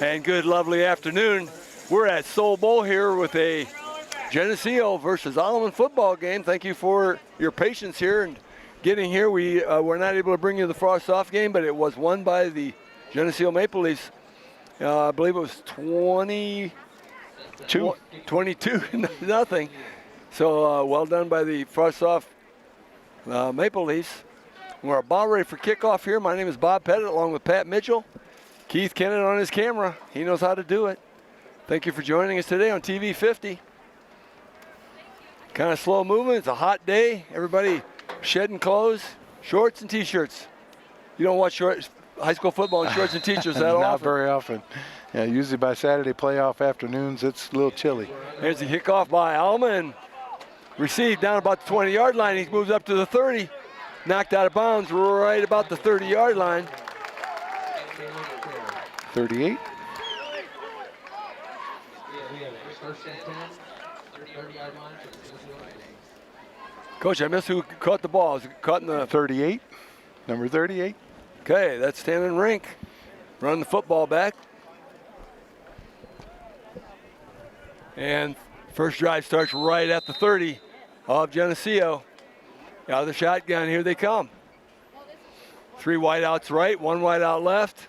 And good, lovely afternoon. We're at Soul Bowl here with a Geneseo versus Alleman football game. Thank you for your patience here and getting here. We were not able to bring you the frost-off game, but it was won by the Geneseo Maple Leafs. I believe it was 22 nothing. So well done by the frost-off Maple Leafs. We're about ready for kickoff here. My name is Bob Pettit along with Pat Mitchell. Keith Kennett on his camera. He knows how to do it. Thank you for joining us today on TV 50. Kind of slow movement. It's a hot day. Everybody shedding clothes, shorts and T-shirts. You don't watch high school football in shorts and T-shirts that often? Not very often. Yeah, usually by Saturday playoff afternoons, it's a little chilly. Here's the kickoff by Alleman. Received down about the 20-yard line. He moves up to the 30. Knocked out of bounds right about the 30-yard line. 38. Coach, I missed who caught the ball. Was it caught in the 38? Number 38. Okay, that's Tannen Rink. Running the football back. And first drive starts right at the 30 of Geneseo. Out of the shotgun, here they come. 3 wideouts right, 1 wideout left.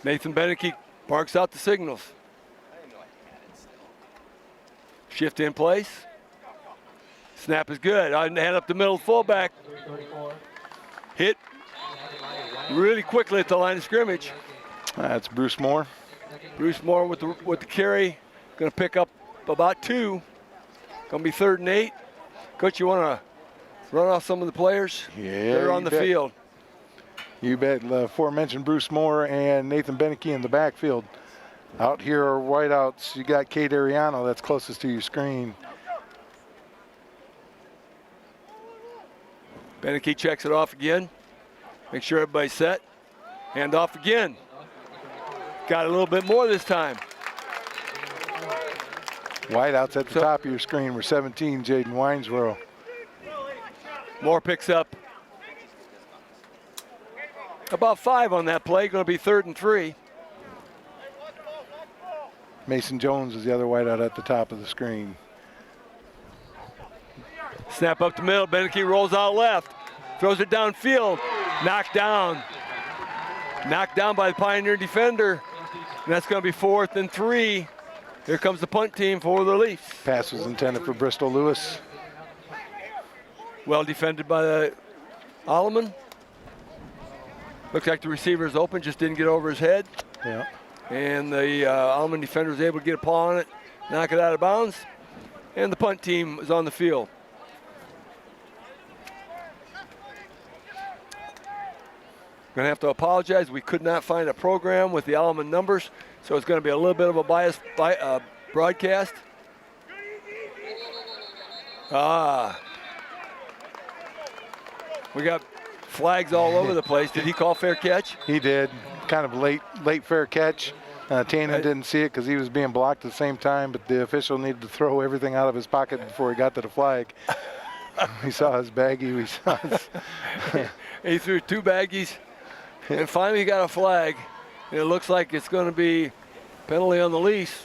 Nathan Beneke barks out the signals. Shift in place. Snap is good. Hand up the middle, fullback. Hit really quickly at the line of scrimmage. That's Bruce Moore. Bruce Moore with the carry. Going to pick up about 2. Going to be 3rd and 8. Coach, you want to run off some of the players? Yeah, they're on the field. You bet. Aforementioned Bruce Moore and Nathan Beneke in the backfield. Out here are wideouts. You got Kate Ariano that's closest to your screen. Beneke checks it off again. Make sure everybody's set. Hand off again. Got a little bit more this time. Wideouts at the top of your screen were 17, Jaden Winesboro. Moore picks up about 5 on that play. Going to be 3rd and 3. Mason Jones is the other wideout at the top of the screen. Snap up the middle. Beneke rolls out left. Throws it downfield. Knocked down. Knocked down by the Pioneer defender. And that's going to be 4th and 3. Here comes the punt team for the Leafs. Pass was intended for Bristol Lewis. Well defended by the Alleman. Looks like the receiver is open, just didn't get over his head. Yeah. And the Alleman defender was able to get a paw on it, knock it out of bounds. And the punt team is on the field. Going to have to apologize. We could not find a program with the Alleman numbers, so it's going to be a little bit of a biased broadcast. We got flags all over the place. Did he call fair catch? He did. Kind of late fair catch. Tannen didn't see it because he was being blocked at the same time, but the official needed to throw everything out of his pocket before he got to the flag. He saw his baggie. We saw his He threw 2 baggies, and finally he got a flag. And it looks like it's going to be penalty on the Leafs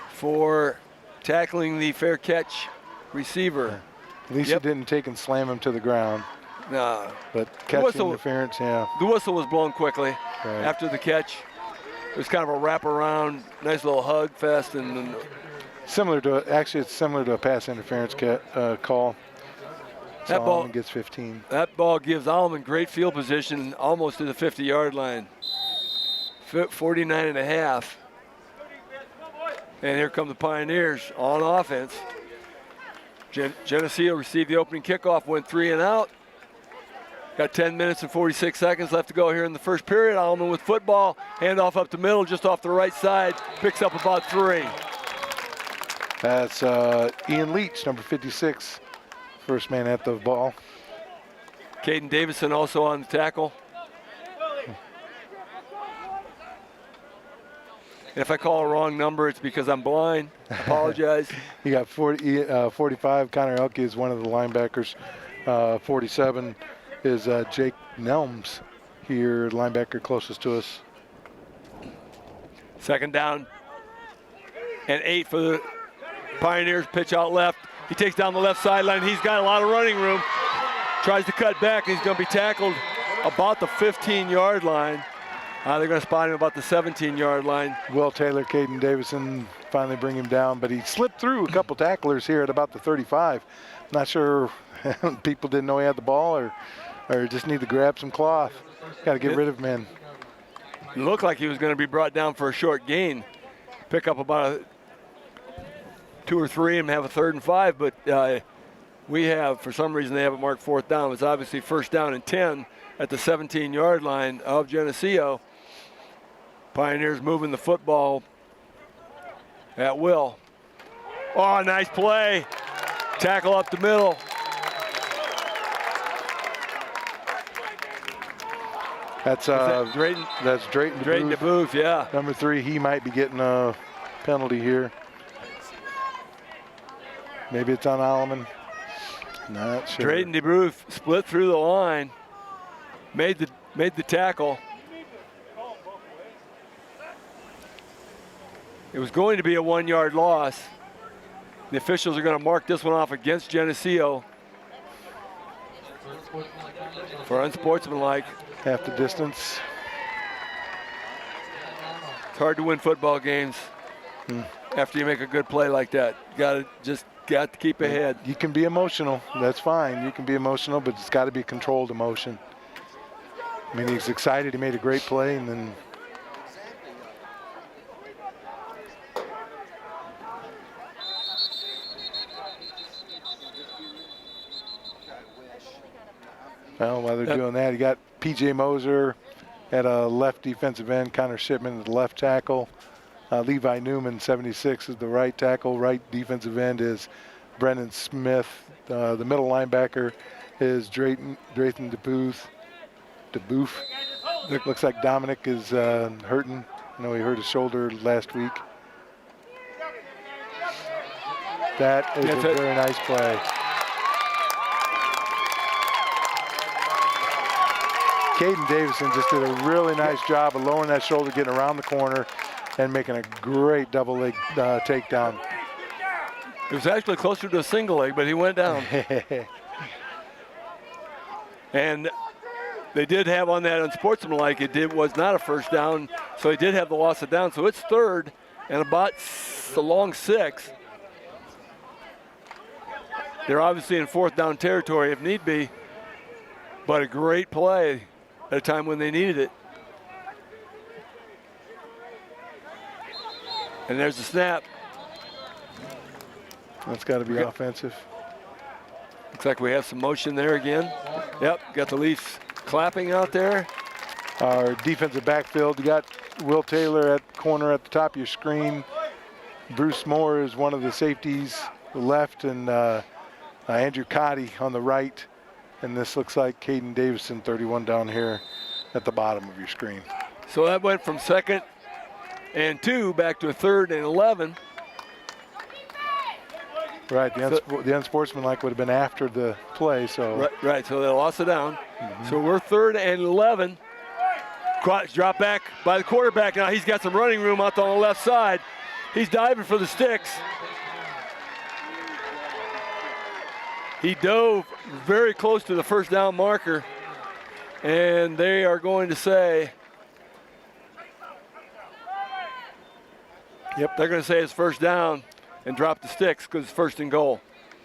for tackling the fair catch receiver. At least he didn't take and slam him to the ground. No. But catch interference, yeah. The whistle was blown quickly Right. after the catch. It was kind of a wraparound, nice little hug fest. And similar to, actually it's similar to a pass interference call. So that ball gets 15. That ball gives Alleman great field position almost to the 50-yard line. 49 and a half. And here come the Pioneers on offense. Geneseo received the opening kickoff, went 3 and out. Got 10 minutes and 46 seconds left to go here in the first period. Alleman with football, handoff up the middle, just off the right side, picks up about 3. That's Ian Leach, number 56, first man at the ball. Caden Davison also on the tackle. And if I call a wrong number, it's because I'm blind. I apologize. You got 45. Connor Elke is one of the linebackers. 47 is Jake Nelms. here, linebacker closest to us. Second down and 8 for the Pioneers. Pitch out left. He takes down the left sideline. He's got a lot of running room. Tries to cut back. He's going to be tackled about the 15-yard line. They're going to spot him about the 17-yard line. Will Taylor, Caden Davison finally bring him down, but he slipped through a couple tacklers here at about the 35. Not sure people didn't know he had the ball or just need to grab some cloth. Got to get rid of him in. It looked like he was going to be brought down for a short gain. Pick up about 2 or 3 and have a 3rd and 5, but we have, for some reason, they have it marked 4th down. It's obviously 1st down and 10 at the 17-yard line of Geneseo. Pioneers moving the football at will. Oh, nice play. Tackle up the middle. That's Drayton DeBooth. Yeah. Number 3, he might be getting a penalty here. Maybe it's on Alleman. Not sure. Drayton DeBooth split through the line, made the tackle. It was going to be a 1-yard loss. The officials are going to mark this one off against Geneseo for unsportsmanlike. Half the distance. It's hard to win football games after you make a good play like that. Got to keep ahead. You can be emotional. That's fine. You can be emotional, but it's got to be controlled emotion. I mean, he's excited. He made a great play, and then well, while they're doing that, you got P.J. Moser at a left defensive end, Connor Shipman at the left tackle. Levi Newman, 76, is the right tackle. Right defensive end is Brennan Smith. The middle linebacker is Drayton DeBooth. Looks like Dominic is hurting. I know he hurt his shoulder last week. That is a very nice play. Caden Davison just did a really nice job of lowering that shoulder, getting around the corner, and making a great double leg takedown. It was actually closer to a single leg, but he went down. And they did have on that unsportsmanlike, was not a 1st down, so he did have the loss of down. So it's 3rd and about a long 6. They're obviously in 4th down territory if need be, but a great play at a time when they needed it. And there's the snap. That's got to be offensive. Looks like we have some motion there again. Yep, got the Leafs clapping out there. Our defensive backfield, you got Will Taylor at corner at the top of your screen. Bruce Moore is one of the safeties, the left, and Andrew Cotty on the right. And this looks like Caden Davison, 31 down here at the bottom of your screen. So that went from 2nd and 2 back to a 3rd and 11. Right, the unsportsmanlike would have been after the play, so. Right, so they lost it down. So we're 3rd and 11. Drop back by the quarterback. Now he's got some running room out on the left side. He's diving for the sticks. He dove very close to the 1st down marker. And they are going to say, yep, they're going to say it's 1st down and drop the sticks because it's 1st and goal.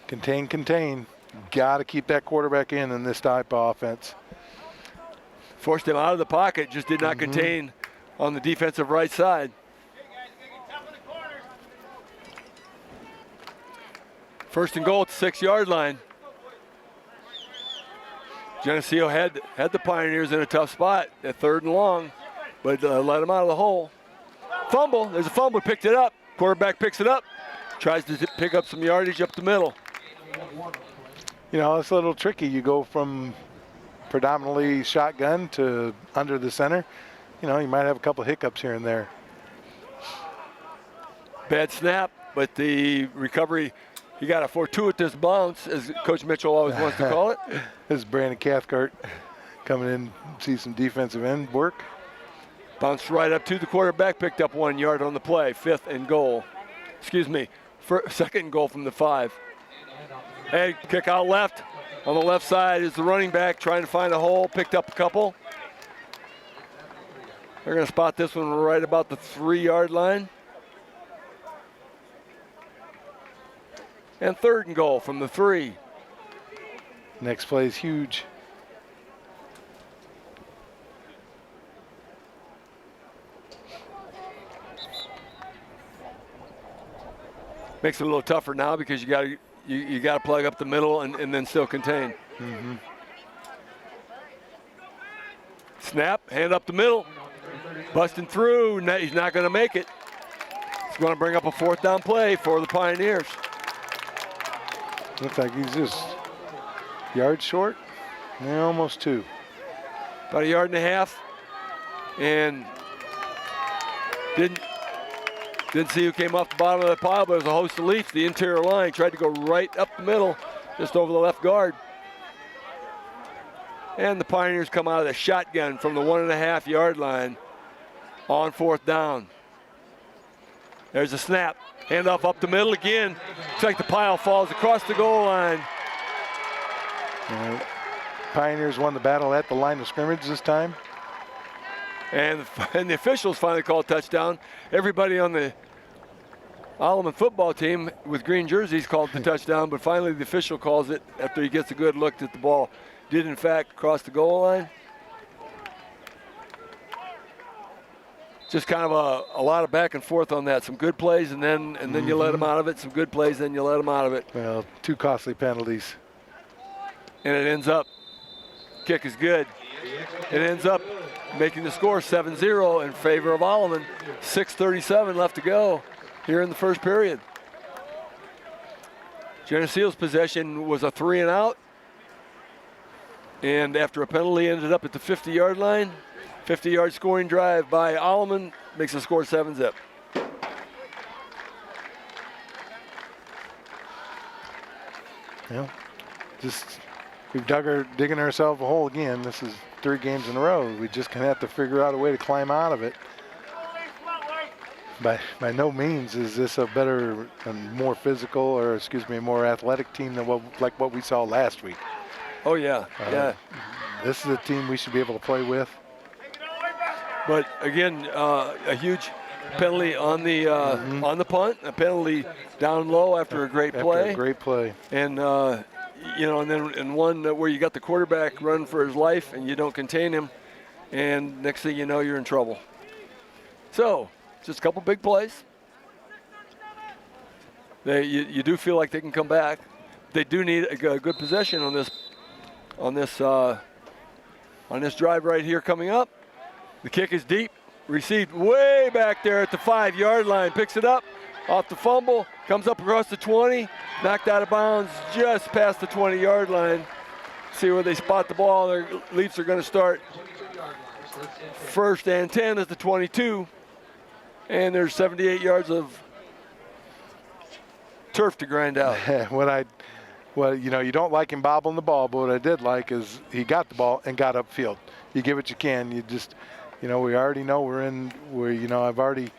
Contain. Got to keep that quarterback in this type of offense. Forced him out of the pocket, just did not contain on the defensive right side. 1st and goal at the 6-yard line. Geneseo had the Pioneers in a tough spot at 3rd and long, but let them out of the hole. Fumble, there's a fumble, picked it up. Quarterback picks it up, tries to pick up some yardage up the middle. You know, it's a little tricky. You go from predominantly shotgun to under the center. You know, you might have a couple hiccups here and there. Bad snap, but the recovery, he got a fortuitous bounce, as Coach Mitchell always wants to call it. This is Brandon Cathcart coming in, see some defensive end work. Bounced right up to the quarterback, picked up 1 yard on the play. 5th and goal. Excuse me, 2nd and goal from the 5. Hey, kick out left. On the left side is the running back trying to find a hole, picked up a couple. They're going to spot this one right about the 3-yard line. And 3rd and goal from the 3. Next play is huge. Makes it a little tougher now because you got to plug up the middle and then still contain. Mm-hmm. Snap, hand up the middle, busting through. He's not going to make it. He's going to bring up a 4th down play for the Pioneers. Looks like he's just yard short. Yeah, almost 2. About 1.5 yards. And didn't see who came off the bottom of the pile, but it was a host of Leafs. The interior line tried to go right up the middle, just over the left guard. And the Pioneers come out of the shotgun from the 1.5 yard line on 4th down. There's a snap. Handoff up the middle again. Looks like the pile falls across the goal line. Pioneers won the battle at the line of scrimmage this time. And the officials finally called touchdown. Everybody on the Alleman football team with green jerseys called the touchdown, but finally the official calls it after he gets a good look at the ball. Did in fact cross the goal line. Just kind of a lot of back and forth on that. Some good plays and then you let them out of it. Some good plays, then you let them out of it. Well, 2 costly penalties. And it ends up, kick is good. It ends up making the score 7-0 in favor of Alleman. 6:37 left to go here in the first period. Geneseo's possession was a 3 and out. And after a penalty, ended up at the 50-yard line. 50-yard scoring drive by Alleman makes the score 7-zip. Yeah, just we've digging ourselves a hole again. This is 3 games in a row. We just gonna have to figure out a way to climb out of it. By no means is this a better and more physical, or excuse me, more athletic team than what we saw last week. Oh yeah, yeah. This is a team we should be able to play with. But again, a huge penalty on the punt, a penalty down low after a great play. After a great play. And and then in one where you got the quarterback running for his life and you don't contain him, and next thing you know, you're in trouble. So just a couple big plays. You do feel like they can come back. They do need a good possession on this drive right here coming up. The kick is deep, received way back there at the 5-yard line, picks it up off the fumble, comes up across the 20, knocked out of bounds just past the 20-yard line. See where they spot the ball. Their Leafs are going to start 1st and 10 at the 22, and there's 78 yards of turf to grind out. Well, you don't like him bobbling the ball, but what I did like is he got the ball and got upfield. You give what you can. You just, we already know I've already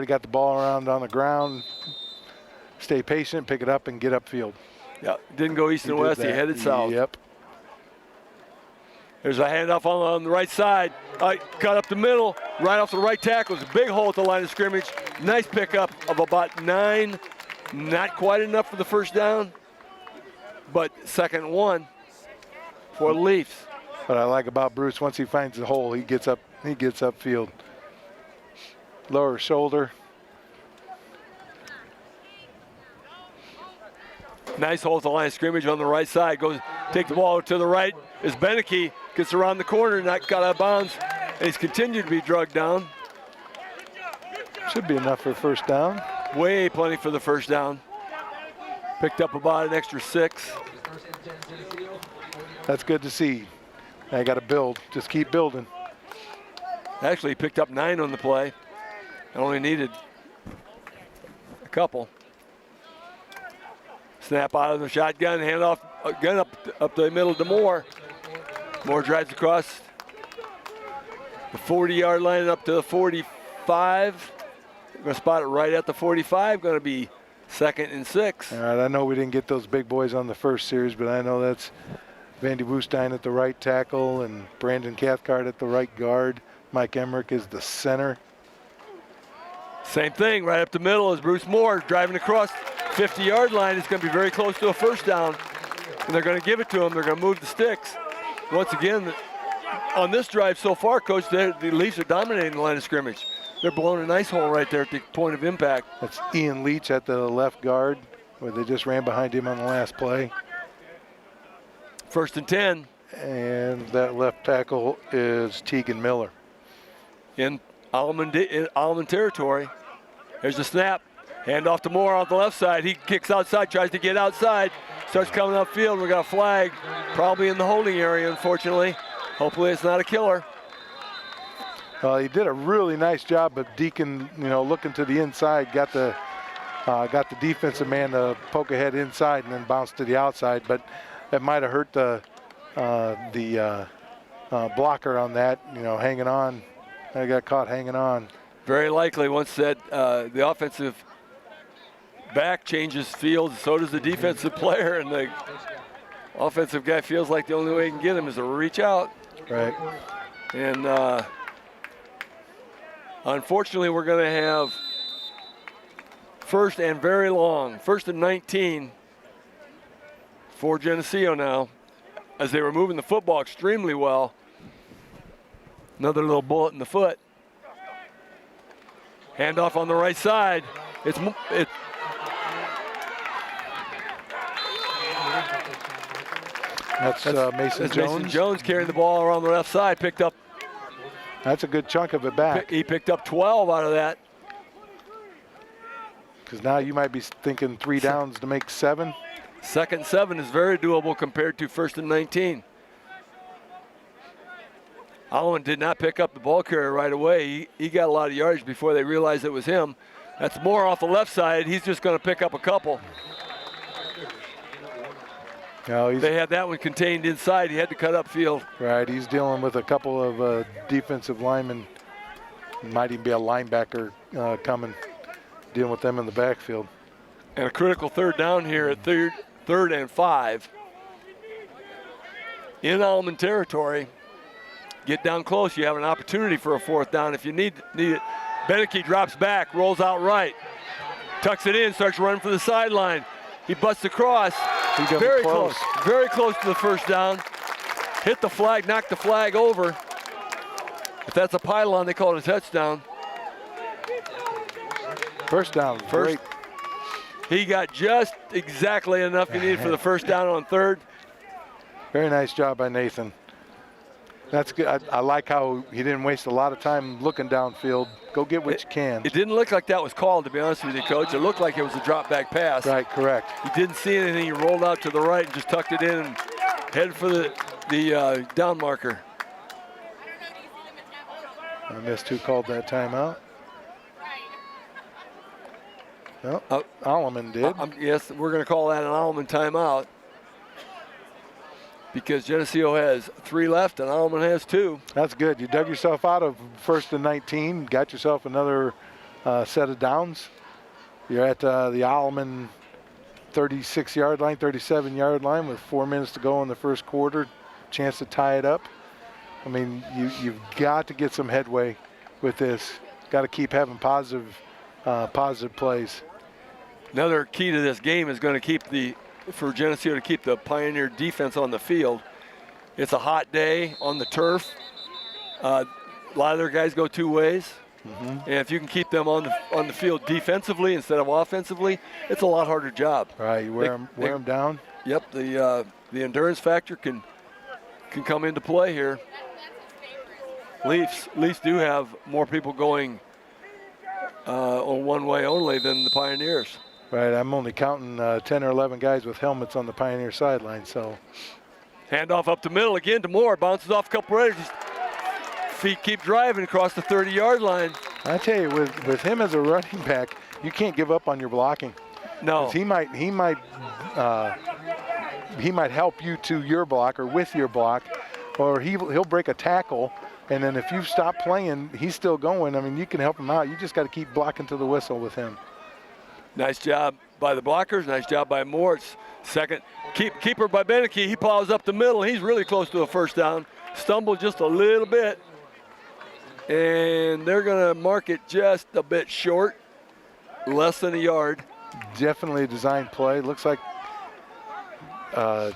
got the ball around on the ground. Stay patient, pick it up, and get upfield. Yeah, didn't go east and west. He headed south. Yep. There's a handoff on the right side. Cut up the middle, right off the right tackle. It's a big hole at the line of scrimmage. Nice pickup of about 9. Not quite enough for the first down, but 2nd and 1 for the Leafs. What I like about Bruce, once he finds the hole, he gets upfield. Lower shoulder. Nice hole at the line of scrimmage on the right side. Take the ball to the right as Beneke gets around the corner, not got out of bounds, and he's continued to be drugged down. Should be enough for a first down. Way plenty for the first down. Picked up about an extra 6. That's good to see. I got to build. Just keep building. Actually, he picked up 9 on the play. I only needed a couple. Snap out of the shotgun, hand off again up the middle to Moore. Moore drives across the 40-yard line up to the 45. We're going to spot it right at the 45. Going to be 2nd and 6. All right, I know we didn't get those big boys on the first series, but I know that's Vandy Woestein at the right tackle and Brandon Cathcart at the right guard. Mike Emmerich is the center. Same thing, right up the middle is Bruce Moore driving across 50-yard line. It's going to be very close to a first down, and they're going to give it to him. They're going to move the sticks. Once again, on this drive so far, Coach, the Leafs are dominating the line of scrimmage. They're blowing a nice hole right there at the point of impact. That's Ian Leach at the left guard, where they just ran behind him on the last play. 1st and 10. And that left tackle is Tegan Miller. In Alleman territory. There's the snap. Hand off to Moore on the left side. He kicks outside, tries to get outside. Starts coming upfield. We got a flag, probably in the holding area, unfortunately. Hopefully it's not a killer. He did a really nice job of Deacon, looking to the inside, got the defensive man to poke ahead inside and then bounce to the outside, but that might have hurt the blocker on that, hanging on. I got caught hanging on. Very likely once that the offensive back changes fields, so does the defensive player, and the offensive guy feels like the only way he can get him is to reach out. Right. And unfortunately, we're going to have 1st and very long, 1st and 19 for Geneseo now, as they were moving the football extremely well. Another little bullet in the foot. Handoff on the right side. That's Mason Jones. Mason Jones carrying the ball around the left side, picked up. That's a good chunk of it back. He picked up 12 out of that. Because now you might be thinking 3 downs to make 7. 2nd and 7 is very doable compared to 1st and 19. Alleman did not pick up the ball carrier right away. He got a lot of yardage before they realized it was him. That's Moore off the left side. He's just going to pick up a couple. No, they had that one contained inside. He had to cut upfield. Right, he's dealing with a couple of defensive linemen. Might even be a linebacker coming, dealing with them in the backfield. And a critical 3rd down here at 3rd and 5. In Alleman territory. Get down close, you have an opportunity for a 4th down if you need it. Beneke drops back, rolls out right. Tucks it in, starts running for the sideline. He busts across. Very close to the first down. Hit the flag, knocked the flag over. If that's a pylon, they call it a touchdown. First down, great. He got just exactly enough he needed for the first down on 3rd. Very nice job by Nathan. That's good. I like how he didn't waste a lot of time looking downfield. Go get what you can. It didn't look like that was called, to be honest with you, Coach. It looked like it was a drop back pass. Right, correct. He didn't see anything. He rolled out to the right and just tucked it in and headed for the down marker. I missed who called that timeout. No, Alleman did. Yes, we're going to call that an Alleman timeout, because Geneseo has 3 left and Alleman has 2. That's good. You dug yourself out of 1st and 19, got yourself another set of downs. You're at the Alleman 36-yard line, 37-yard line with 4 minutes to go in the first quarter. Chance to tie it up. I mean, you've got to get some headway with this. Got to keep having positive plays. Another key to this game is going to for Geneseo to keep the Pioneer defense on the field. It's a hot day on the turf. A lot of their guys go 2 ways. And if you can keep them on the field defensively instead of offensively, it's a lot harder job. Right, you wear them down. Yep, the endurance factor can come into play here. Leafs do have more people going on one way only than the Pioneers. Right, I'm only counting 10 or 11 guys with helmets on the Pioneer sideline, so. Handoff up the middle again to Moore, bounces off a couple of edges. Feet keep driving across the 30-yard line. I tell you, with him as a running back, you can't give up on your blocking. No. He might help you to your block or with your block, or he'll break a tackle, and then if you stop playing, he's still going. I mean, you can help him out. You just got to keep blocking to the whistle with him. Nice job by the blockers. Nice job by Moritz. Second, keeper by Beneke. He plows up the middle. He's really close to a first down. Stumbled just a little bit. And they're going to mark it just a bit short. Less than a yard. Definitely a designed play. Looks like, I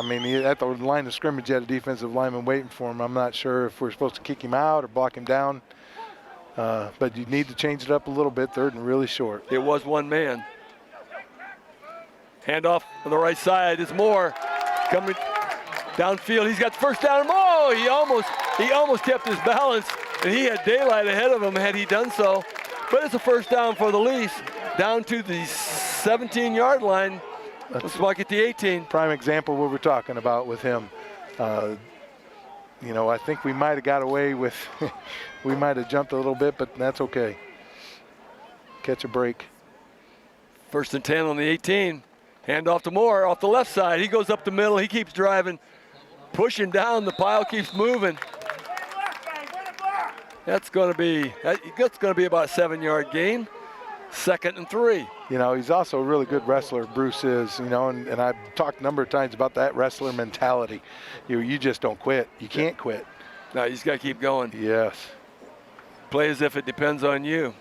mean, at the line of scrimmage, he had a defensive lineman waiting for him. I'm not sure if we're supposed to kick him out or block him down. But you need to change it up a little bit. Third and really short. It was one man. Handoff on the right side is Moore coming downfield. He's got the first down. Oh, he almost kept his balance, and he had daylight ahead of him had he done so. But it's a first down for the Leafs, down to the 17-yard line. Let's walk at the 18. Prime example what we're talking about with him. You know, I think we might have got away with, we might have jumped a little bit, but that's okay. Catch a break. 1st and 10 on the 18. Hand off to Moore off the left side. He goes up the middle. He keeps driving, pushing down. The pile keeps moving. That's going to be about a 7-yard gain. 2nd and 3. You know, he's also a really good wrestler, Bruce is, you know, and I've talked a number of times about that wrestler mentality. You just don't quit. You can't quit. No, you just got to keep going. Yes. Play as if it depends on you.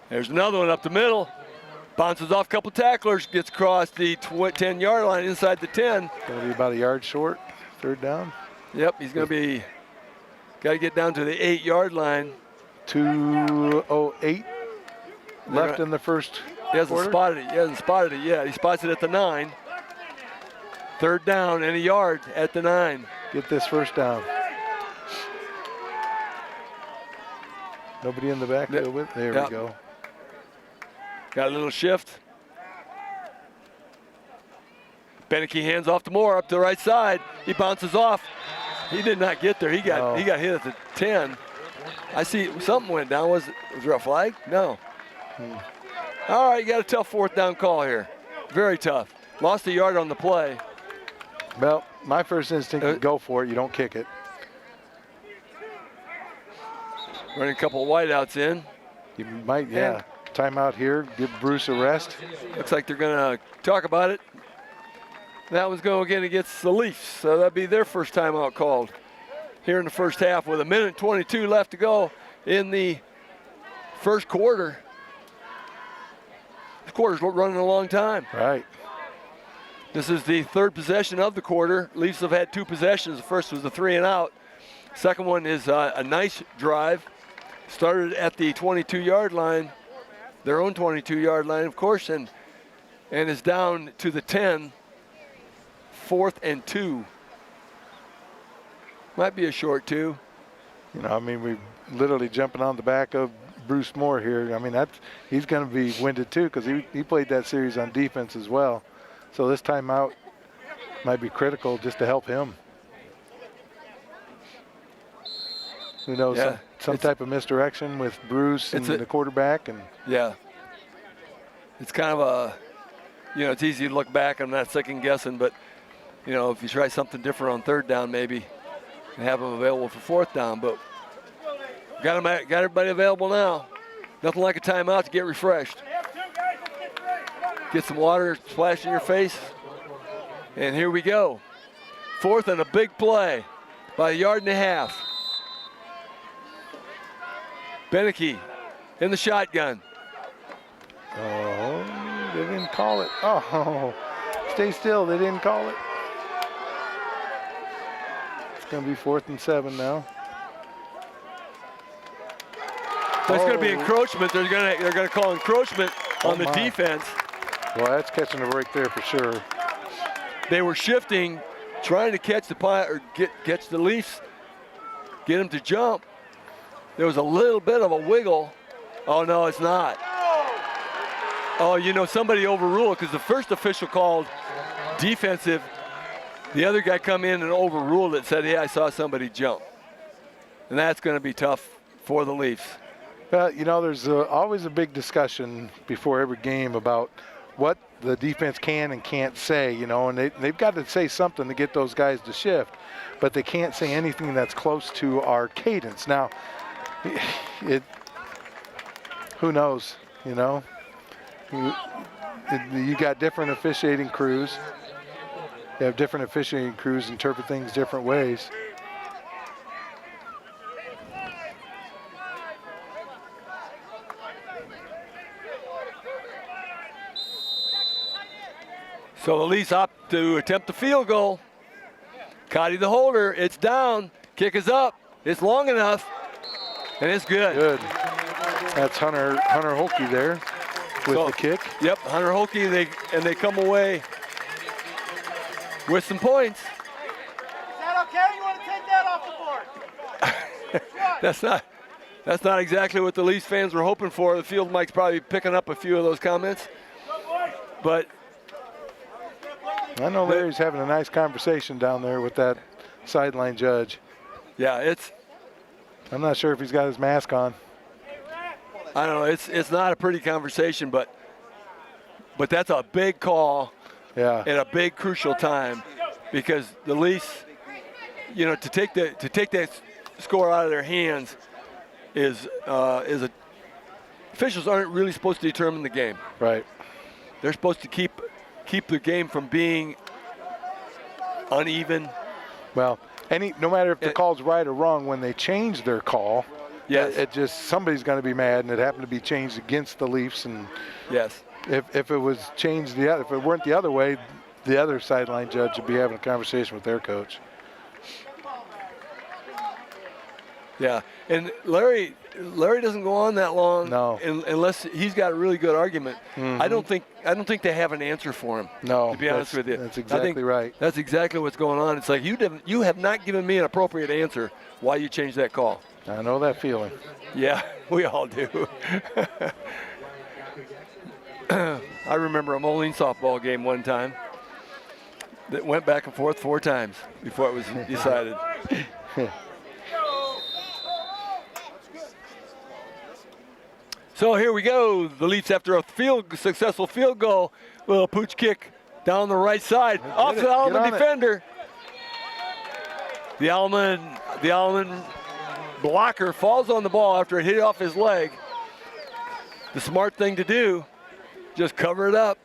There's another one up the middle. Bounces off a couple tacklers, gets across the 10-yard line inside the 10. Going to be about a yard short, 3rd down. Yep, he's going to be, got to get down to the 8-yard line. 2:08 left in the first He hasn't quarter. spotted it. He hasn't spotted it yet. He spots it at the 9. 3rd down and a yard at the 9. Get this first down. Nobody in the backfield with. There we go. Got a little shift. Beneke hands off to Moore up to the right side. He bounces off. He did not get there. He got hit at the 10. I see something went down. Was there a flag? No. All right, you got a tough 4th down call here. Very tough. Lost a yard on the play. Well, my first instinct is go for it. You don't kick it. Running a couple of wideouts in. You might, yeah. Timeout here. Give Bruce a rest. Looks like they're going to talk about it. That one's going again against the Leafs, so that'd be their first timeout called here in the first half with 1:22 left to go in the first quarter. This quarter's running a long time. Right. This is the 3rd possession of the quarter. Leafs have had 2 possessions. The first was the 3 and out. Second one is a nice drive. Started at the 22-yard line, their own 22-yard line, of course, and is down to the 10. 4th and 2. Might be a short 2. You know, I mean, we're literally jumping on the back of Bruce Moore here. I mean, he's going to be winded too because he played that series on defense as well. So this timeout might be critical just to help him. Who knows, some type of misdirection with Bruce and the quarterback. And yeah. It's kind of a, you know, it's easy to look back. I'm not second guessing, but, you know, if you try something different on 3rd down maybe and have them available for 4th down. But got everybody available now. Nothing like a timeout to get refreshed. Get some water splashed in your face. And here we go. 4th and a big play by a yard and a half. Beneke in the shotgun. Oh, they didn't call it. Oh, stay still. They didn't call it. It's going to be 4th and 7 now. There's going to be encroachment. They're going to call encroachment on the defense. Well, that's catching a break there for sure. They were shifting, trying to catch the catch the Leafs, get them to jump. There was a little bit of a wiggle. Oh no, it's not. Oh, you know, somebody overruled because the first official called defensive. The other guy come in and overruled it, said, "Hey, I saw somebody jump," and that's going to be tough for the Leafs. Well, you know, there's always a big discussion before every game about what the defense can and can't say, you know, and they've got to say something to get those guys to shift, but they can't say anything that's close to our cadence. Now, who knows, you know? You got different officiating crews. You have different officiating crews interpret things different ways. So the Leafs opt to attempt the field goal. Cotty the holder, it's down, kick is up, it's long enough, and it's good. Good. That's Hunter Holke there with the kick. Yep, Hunter Holke, they come away with some points. Is that okay? You want to take that off the board? That's not exactly what the Leafs fans were hoping for. The field mic's probably picking up a few of those comments. But I know Larry's having a nice conversation down there with that sideline judge. Yeah, I'm not sure if he's got his mask on. I don't know. It's not a pretty conversation, but that's a big call. Yeah. At a big crucial time, because the Leafs, you know, to take that score out of their hands officials aren't really supposed to determine the game. Right. They're supposed to keep the game from being uneven. Well, no matter if the call's right or wrong, when they change their call, yes, it just somebody's going to be mad, and it happened to be changed against the Leafs. And yes, if it was changed if it weren't the other way, the other sideline judge would be having a conversation with their coach. Yeah, and Larry doesn't go on that long. No. Unless he's got a really good argument. Mm-hmm. I don't think they have an answer for him. No. To be honest with you, that's exactly right. That's exactly what's going on. It's like you have not given me an appropriate answer why you changed that call. I know that feeling. Yeah, we all do. I remember a Moline softball game one time that went back and forth 4 times before it was decided. So here we go. The Leafs, after a successful field goal, little pooch kick down the right side, off the Alleman defender. The Alleman blocker falls on the ball after it hit off his leg. The smart thing to do, just cover it up.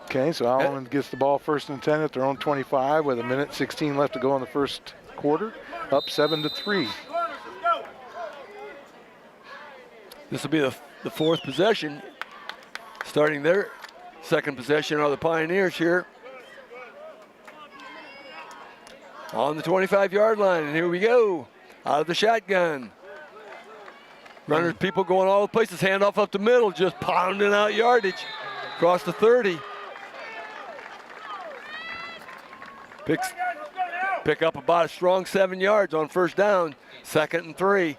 Okay, so Alleman gets the ball 1st and 10 at their own 25 with 1:16 left to go in the first quarter, up 7-3. This will be the 4th possession, starting their 2nd possession of the Pioneers here. On the 25-yard line, and here we go, out of the shotgun. Runners, people going all the places, handoff up the middle, just pounding out yardage across the 30. Pick up about a strong 7 yards on 1st down, 2nd and 3.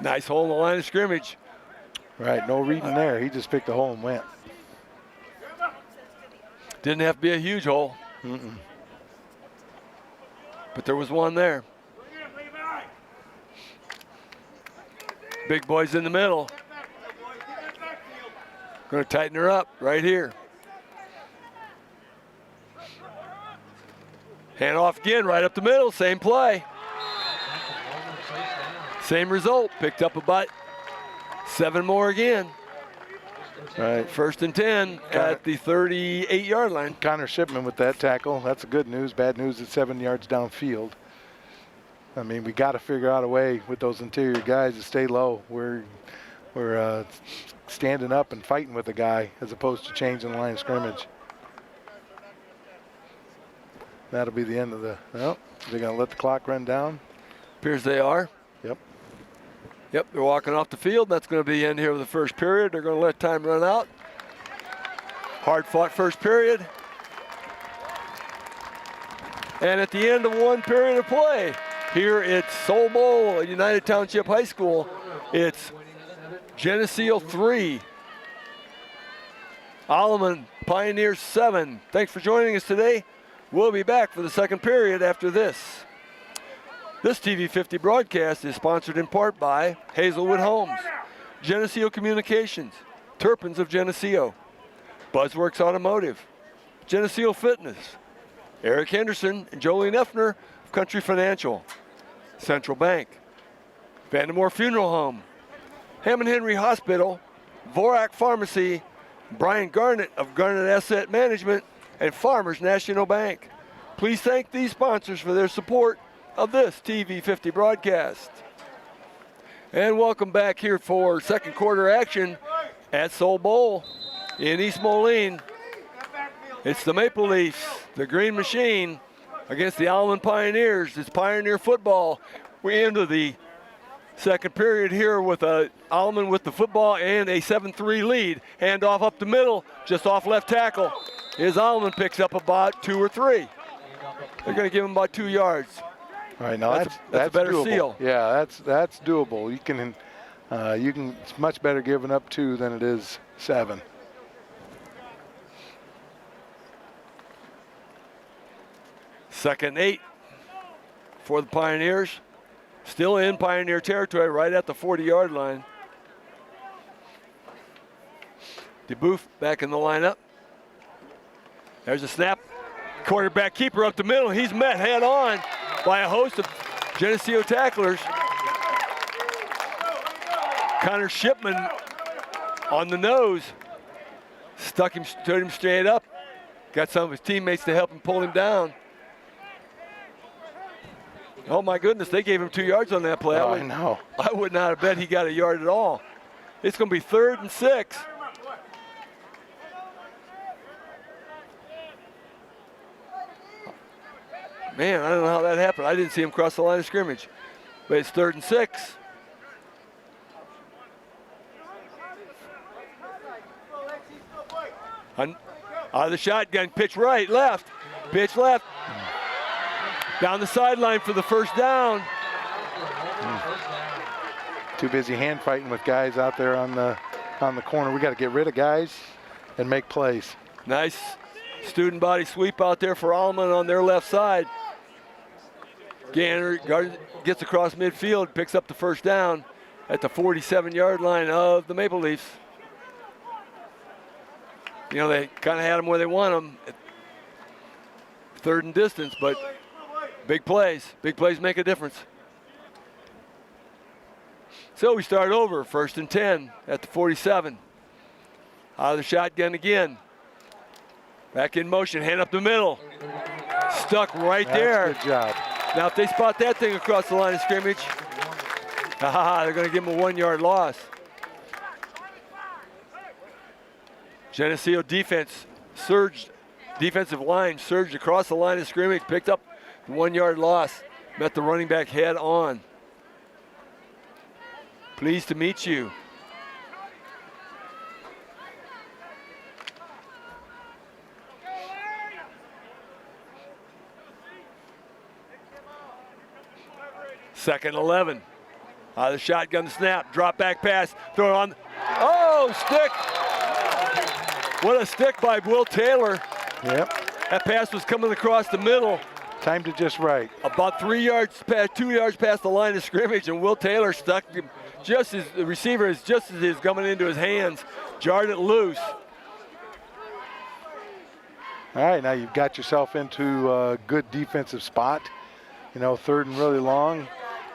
Nice hole in the line of scrimmage. Right, no reading there. He just picked a hole and went. Didn't have to be a huge hole. Mm-mm. But there was one there. Big boys in the middle. Going to tighten her up right here. Hand off again, right up the middle, same play. Same result, picked up about 7 more again. All right. 1st and 10 at the 38-yard line. Connor Shipman with that tackle. That's good news. Bad news at 7 yards downfield. I mean, we got to figure out a way with those interior guys to stay low. We're standing up and fighting with the guy as opposed to changing the line of scrimmage. That'll be the end of the. Well, they're going to let the clock run down. Appears they are. Yep, they're walking off the field. That's going to be the end here of the 1st period. They're going to let time run out. Hard-fought 1st period. And at the end of 1 period of play, here at Soul Bowl at United Township High School, it's Geneseo 3, Alleman Pioneers 7. Thanks for joining us today. We'll be back for the 2nd period after this. This TV50 broadcast is sponsored in part by Hazelwood Homes, Geneseo Communications, Turpins of Geneseo, Buzzworks Automotive, Geneseo Fitness, Eric Henderson and Jolene Effner of Country Financial, Central Bank, Vandemore Funeral Home, Hammond Henry Hospital, Vorak Pharmacy, Brian Garnett of Garnett Asset Management, and Farmers National Bank. Please thank these sponsors for their support of this TV50 broadcast. And welcome back here for second quarter action at Soul Bowl in East Moline. It's the Maple Leafs, the Green Machine, against the Alleman Pioneers. It's Pioneer football. We enter the second period here with Alleman with the football and a 7-3 lead. Handoff up the middle, just off left tackle. Is Alleman picks up about 2 or 3. They're going to give him about 2 yards. All right, now that's a better doable. seal. Yeah, that's doable. You can it's much better giving up 2 than it is 7. Second 8 for the Pioneers. Still in Pioneer territory, right at the 40-yard line. DeBoof back in the lineup. There's a snap. Quarterback keeper up the middle. He's met head on by a host of Geneseo tacklers. Connor Shipman on the nose. Stood him straight up. Got some of his teammates to help him pull him down. Oh my goodness, they gave him 2 yards on that play. Oh, I know. I would not have bet he got a yard at all. It's going to be 3rd and 6. Man, I don't know how that happened. I didn't see him cross the line of scrimmage. But it's 3rd and 6. Out of the shotgun, pitch right, left, pitch left. Down the sideline for the first down. Too busy hand fighting with guys out there on the corner. We got to get rid of guys and make plays. Nice student body sweep out there for Alleman on their left side. Ganner gets across midfield, picks up the first down at the 47-yard line of the Maple Leafs. You know, they kind of had them where they want them. 3rd and distance, but big plays make a difference. So we start over, 1st and 10 at the 47. Out of the shotgun again. Back in motion, hand up the middle. Stuck right there. Good job. Now if they spot that thing across the line of scrimmage, they're going to give him a 1-yard loss. Geneseo defense surged, defensive line surged across the line of scrimmage, picked up the 1-yard loss, met the running back head on. Pleased to meet you. Second 11. Out of the shotgun snap, drop back pass, throw it on. Oh, stick. What a stick by Will Taylor. Yep. That pass was coming across the middle. Timed it just right. About 2 yards past the line of scrimmage, and Will Taylor stuck just as the receiver is just as it's coming into his hands, jarred it loose. All right, now you've got yourself into a good defensive spot. You know, 3rd and really long.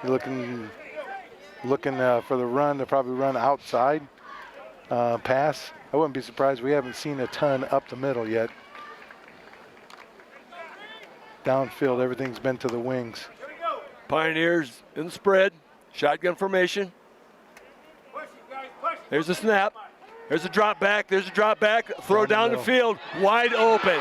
You're looking for the run. They'll probably run outside pass. I wouldn't be surprised. We haven't seen a ton up the middle yet. Downfield, everything's been to the wings. Pioneers in the spread, shotgun formation. There's a snap. There's a drop back. There's a drop back. Throw down the field, wide open.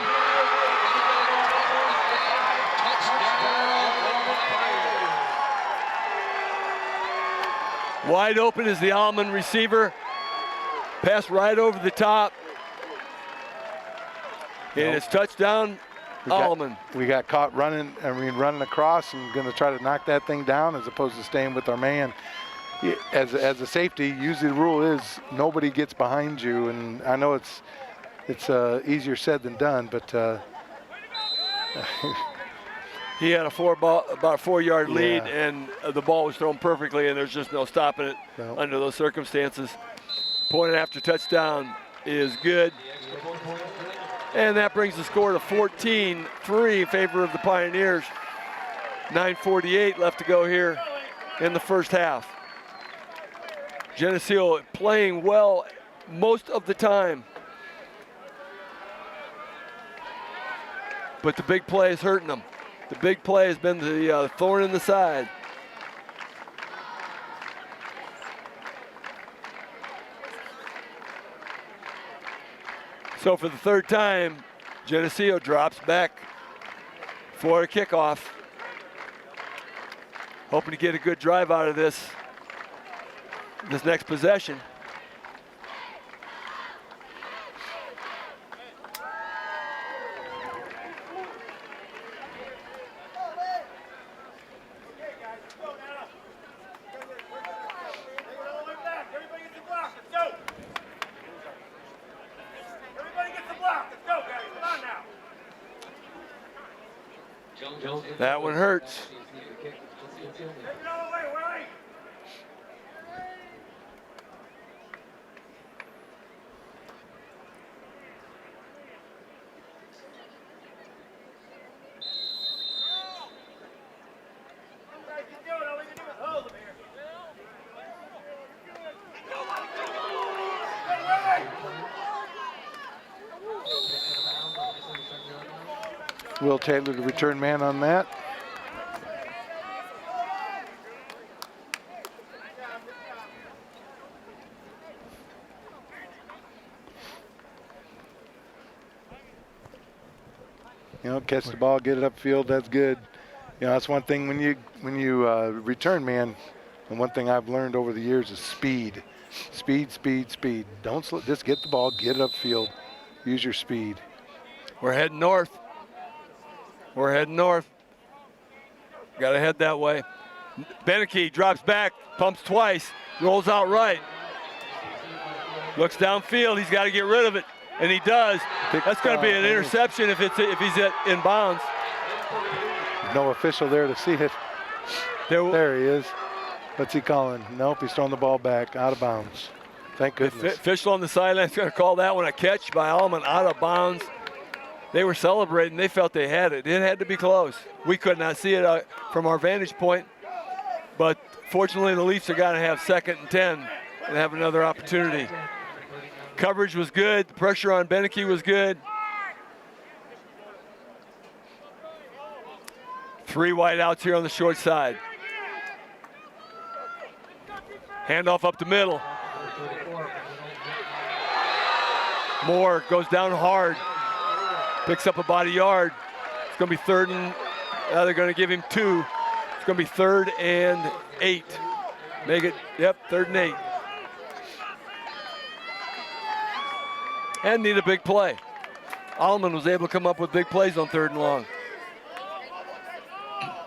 Wide open is the Alleman receiver. Pass right over the top. And it's touchdown, Alleman. We got caught running across and going to try to knock that thing down as opposed to staying with our man. As a safety, usually the rule is nobody gets behind you, and I know it's He had about a 4-yard lead, and the ball was thrown perfectly, and there's just no stopping it under those circumstances. Point after touchdown is good. And that brings the score to 14-3 in favor of the Pioneers. 9:48 left to go here in the first half. Geneseo playing well most of the time. But the big play is hurting them. The big play has been the thorn in the side. So for the third time, Geneseo drops back for a kickoff. Hoping to get a good drive out of this next possession. That one hurts. Will Taylor, the return man on that. You know, catch the ball, get it upfield. That's good. You know, that's one thing when you return man. And one thing I've learned over the years is speed, speed. Don't slow. Just get the ball, get it upfield. Use your speed. We're heading north. Got to head that way. Beneke drops back, pumps twice, rolls out right. Looks downfield. He's got to get rid of it, and he does. That's going to be an interception if he's in bounds. No official there to see it. There he is. What's he calling? Nope, he's throwing the ball back, out of bounds. Thank goodness. Official on the sideline is going to call that one a catch by Alleman, out of bounds. They were celebrating. They felt they had it. It had to be close. We could not see it from our vantage point. But fortunately, the Leafs are going to have 2nd and 10 and have another opportunity. Coverage was good. The pressure on Beneke was good. 3 wide outs here on the short side. Handoff up the middle. Moore goes down hard. Picks up about a yard. It's going to be 3rd and, they're going to give him 2. It's going to be 3rd and 8. Make it, 3rd and 8. And need a big play. Alleman was able to come up with big plays on 3rd and long.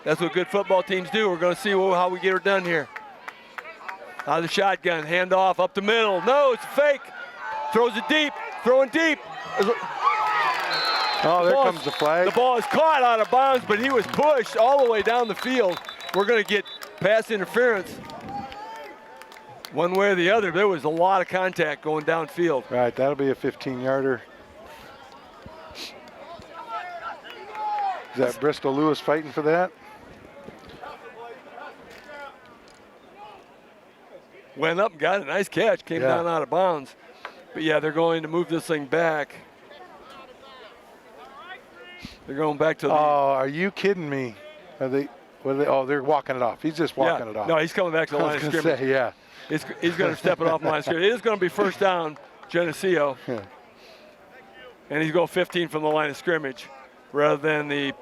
That's what good football teams do. We're going to see how we get her done here. Out of the shotgun, handoff up the middle. No, it's a fake. Throws it deep, throwing deep. Oh, there comes the flag. The ball is caught out of bounds, but he was pushed all the way down the field. We're going to get pass interference. One way or the other, there was a lot of contact going downfield. Right, that'll be a 15-yarder. Is that Bristol Lewis fighting for that? Went up and got a nice catch, came down out of bounds. But yeah, they're going to move this thing back. They're going back to the... Oh, are you kidding me? Are they? Oh, they're walking it off. He's just walking it off. No, he's coming back to the line of scrimmage. Say, He's going to step it off the line of scrimmage. It is going to be first down, Geneseo. And he's going 15 from the line of scrimmage rather than the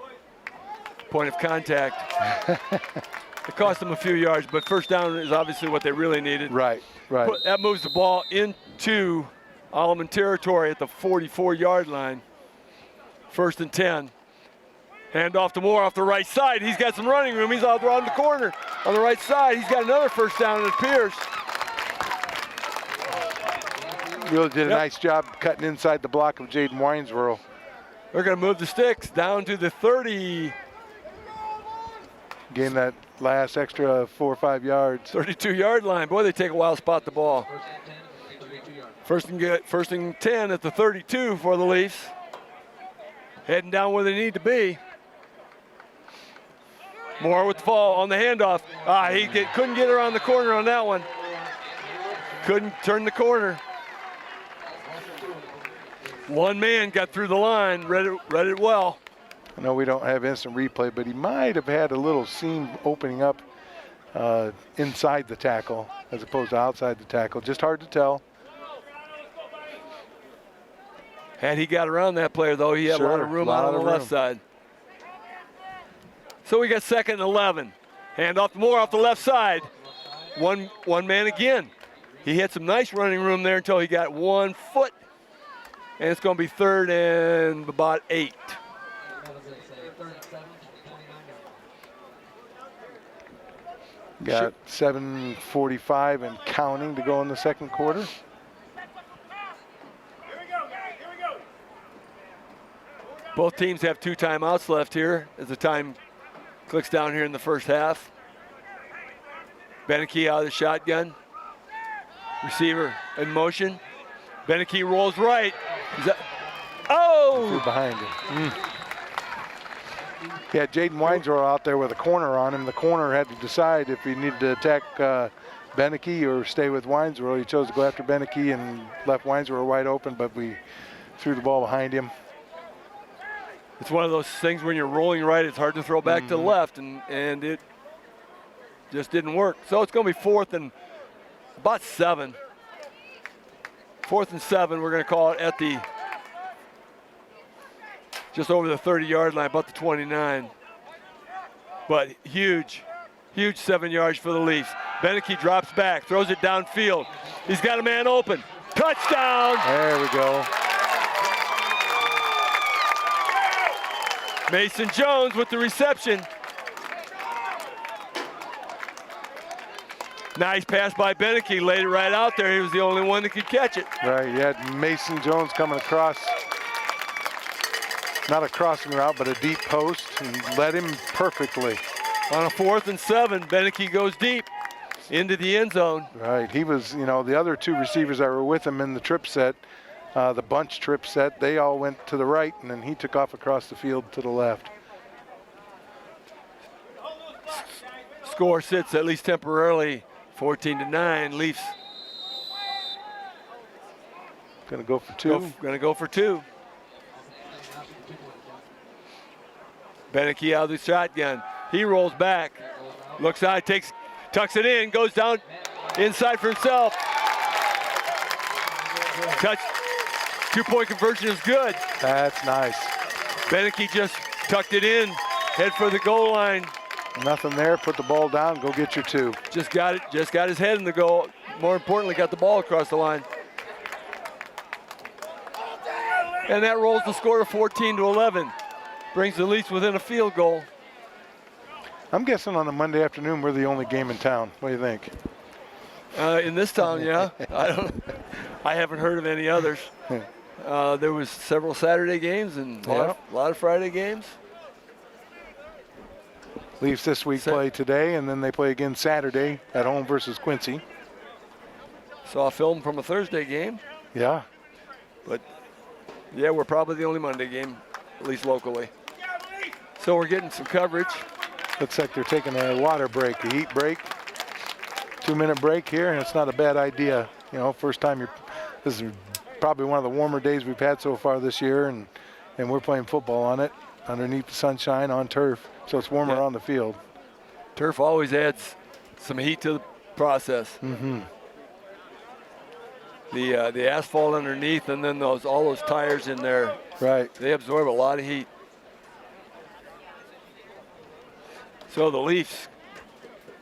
point of contact. It cost them a few yards, but first down is obviously what they really needed. Right. That moves the ball into Alleman territory at the 44-yard line. 1st and 10. Hand off to Moore off the right side. He's got some running room. He's all around the corner on the right side. He's got another first down, it appears. Really did a nice job cutting inside the block of Jaden Winesboro. They're going to move the sticks down to the 30. gain that last extra 4 or 5 yards. 32-yard line. Boy, they take a while to spot the ball. First and 10 at the 32 for the Leafs. Heading down where they need to be. Moore with the fall on the handoff. He couldn't get around the corner on that one. Couldn't turn the corner. One man got through the line, read it well. I know we don't have instant replay, but he might have had a little seam opening up inside the tackle as opposed to outside the tackle. Just hard to tell. Had he got around that player, though, he had a lot of room out on the left side. So we got 2nd and 11. Hand off to Moore off the left side. One man again. He had some nice running room there until he got 1 foot. And it's going to be 3rd and about 8. Got 7:45 and counting to go in the second quarter. Here we go, guys. Here we go. Both teams have 2 timeouts left here as the time clicks down here in the first half. Beneke out of the shotgun. Receiver in motion. Beneke rolls right. Through behind him. Yeah, Jaden Winesboro out there with a corner on him. The corner had to decide if he needed to attack Beneke or stay with Winesboro. He chose to go after Beneke and left Winesboro wide open, but we threw the ball behind him. It's one of those things when you're rolling right, it's hard to throw back to the left, and it just didn't work. So it's going to be 4th and about 7. 4th and 7, we're going to call it at the just over the 30-yard line, about the 29. But huge 7 yards for the Leafs. Beneke drops back, throws it downfield. He's got a man open. Touchdown! There we go. Mason Jones with the reception. Nice pass by Beneke, laid it right out there. He was the only one that could catch it. Right, you had Mason Jones coming across, not a crossing route, but a deep post, and led him perfectly. On a 4th and 7, Beneke goes deep into the end zone. Right, he was, the other 2 receivers that were with him in the trip set, the bunch trip set, they all went to the right, and then he took off across the field to the left. Score sits at least temporarily 14-9. Leafs Gonna go for 2. Gonna go for 2. Beneke out of the shotgun. He rolls back, looks out, tucks it in, goes down inside for himself. Touch, 2-point conversion is good. That's nice. Beneke just tucked it in, head for the goal line. Nothing there, put the ball down, go get your 2. Just got his head in the goal. More importantly, got the ball across the line. And that rolls the score to 14-11. Brings the Leafs within a field goal. I'm guessing on a Monday afternoon we're the only game in town. What do you think? In this town, yeah. I haven't heard of any others. There was several Saturday games and a lot of Friday games. Leafs this week play today, and then they play again Saturday at home versus Quincy. Saw a film from a Thursday game. Yeah. But, yeah, we're probably the only Monday game, at least locally. So we're getting some coverage. Looks like they're taking a water break, a heat break. 2-minute break here, and it's not a bad idea. First time this is probably one of the warmer days we've had so far this year, and we're playing football on it, underneath the sunshine on turf, so it's warmer on the field. Turf always adds some heat to the process. The asphalt underneath, and then all those tires in there. Right. They absorb a lot of heat. So the Leafs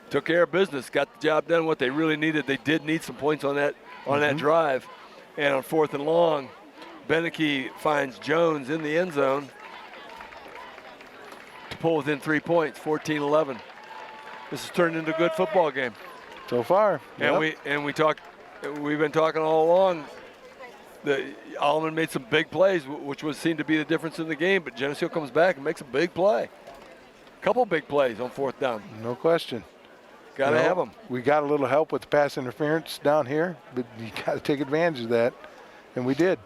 took care of business, got the job done, what they really needed. They did need some points on that drive. And on 4th and long, Beneke finds Jones in the end zone to pull within 3 points, 14-11. This has turned into a good football game. So far. And we've been talking all along. Alleman made some big plays, which seemed to be the difference in the game, but Geneseo comes back and makes a big play. Couple big plays on 4th down. No question. Got to have them. We got a little help with the pass interference down here, but you got to take advantage of that, and we did.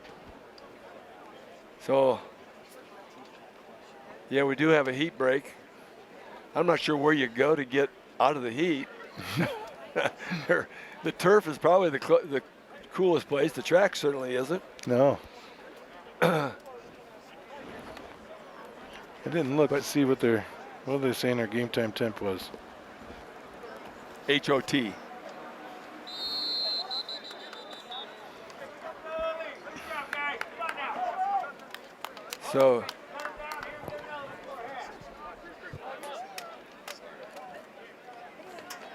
So, yeah, we do have a heat break. I'm not sure where you go to get out of the heat. The turf is probably the coolest place. The track certainly isn't. No. I didn't look to see what they're saying our game time temp was. HOT. So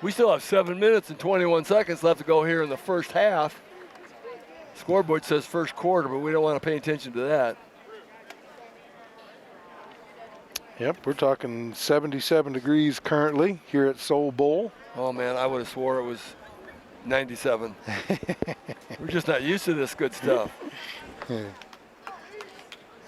we still have 7 minutes and 21 seconds left to go here in the first half. Scoreboard says first quarter, but we don't want to pay attention to that. Yep, we're talking 77 degrees currently here at Soul Bowl. Oh man, I would have swore it was 97. We're just not used to this good stuff.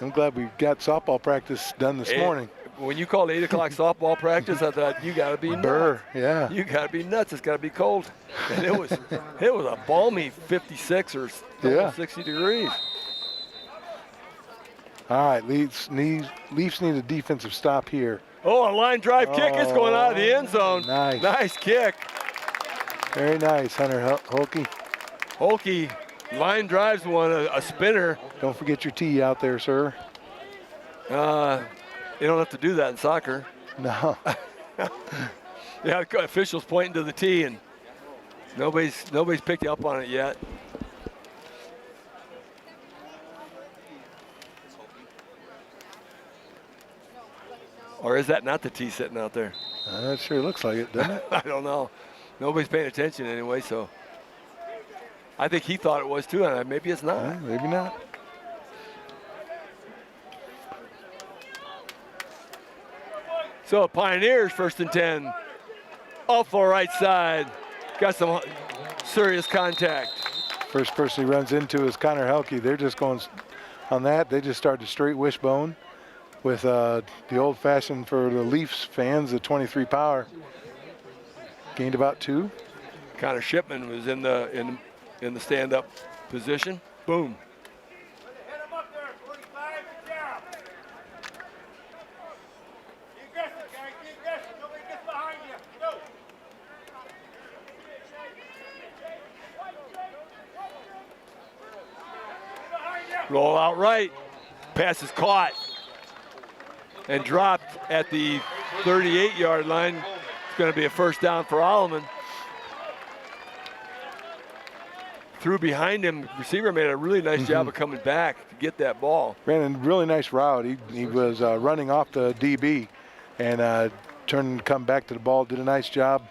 I'm glad we got softball practice done this morning. When you called 8 o'clock softball practice, I thought you got to be nuts. Yeah. You got to be nuts. It's got to be cold. And it was a balmy 56 or 60 degrees. All right, Leafs need a defensive stop here. Oh, a line drive kick. It's going out of the end zone. Nice. Nice kick. Very nice, Hunter Holke. Holke line drives one, a spinner. Don't forget your tee out there, sir. You don't have to do that in soccer. No. Yeah, officials pointing to the tee, and nobody's picked you up on it yet. Or is that not the tee sitting out there? That sure looks like it, doesn't it? I don't know. Nobody's paying attention anyway, so I think he thought it was too, and maybe it's not. Maybe not. So Pioneers 1st and 10. Off the right side. Got some serious contact. First person he runs into is Connor Helke. They're just going on that. They just started straight wishbone with the old-fashioned, for the Leafs fans, the 23 power. Gained about 2. Connor Shipman was in the stand-up position. Boom. Hit him up there, 45. Good job. Be aggressive, guys. Be aggressive. Nobody gets behind you. Go. Roll out right. Pass is caught and dropped at the 38-yard line. It's going to be a first down for Alleman. Threw behind him. Receiver made a really nice job of coming back to get that ball. Ran a really nice route. He was running off the DB and turned and come back to the ball. Did a nice job.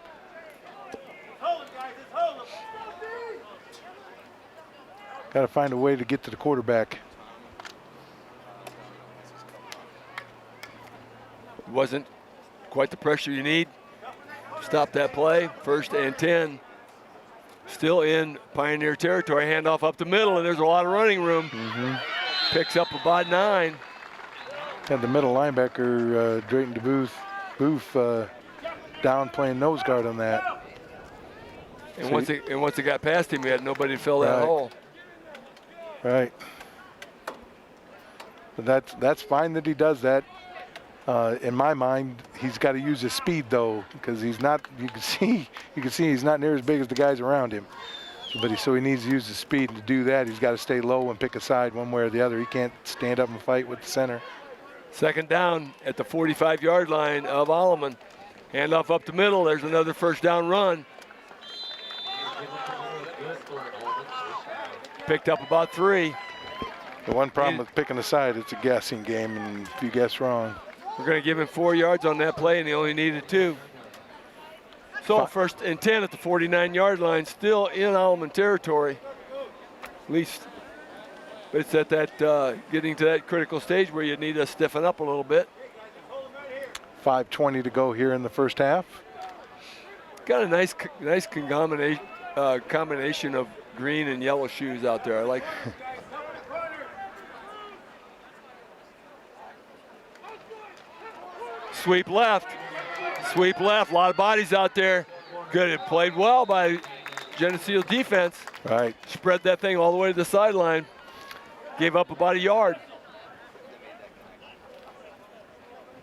Hold him, guys. Let's hold him. Got to find a way to get to the quarterback. Wasn't quite the pressure you need. Stop that play. 1st and 10. Still in Pioneer territory. Handoff up the middle, and there's a lot of running room. Picks up about 9. Had the middle linebacker, Drayton Booth down playing nose guard on that. And once it got past him, he had nobody to fill that hole. Right. But that's fine that he does that. In my mind, he's got to use his speed though, because he's not. You can see he's not near as big as the guys around him. So he needs to use his speed, and to do that, he's got to stay low and pick a side one way or the other. He can't stand up and fight with the center. 2nd down at the 45-yard line of Alleman. Handoff up the middle. There's another first down run. Picked up about 3. The one problem with picking a side, it's a guessing game, and if you guess wrong. We're going to give him 4 yards on that play, and he only needed 2. So 1st and 10 at the 49-yard line, still in Alleman territory. At least, but it's at that getting to that critical stage where you need to stiffen up a little bit. 5:20 to go here in the first half. Got a nice combination of green and yellow shoes out there. I like. Sweep left. Sweep left. A lot of bodies out there. Good. It played well by Geneseo defense. Right. Spread that thing all the way to the sideline. Gave up about a yard.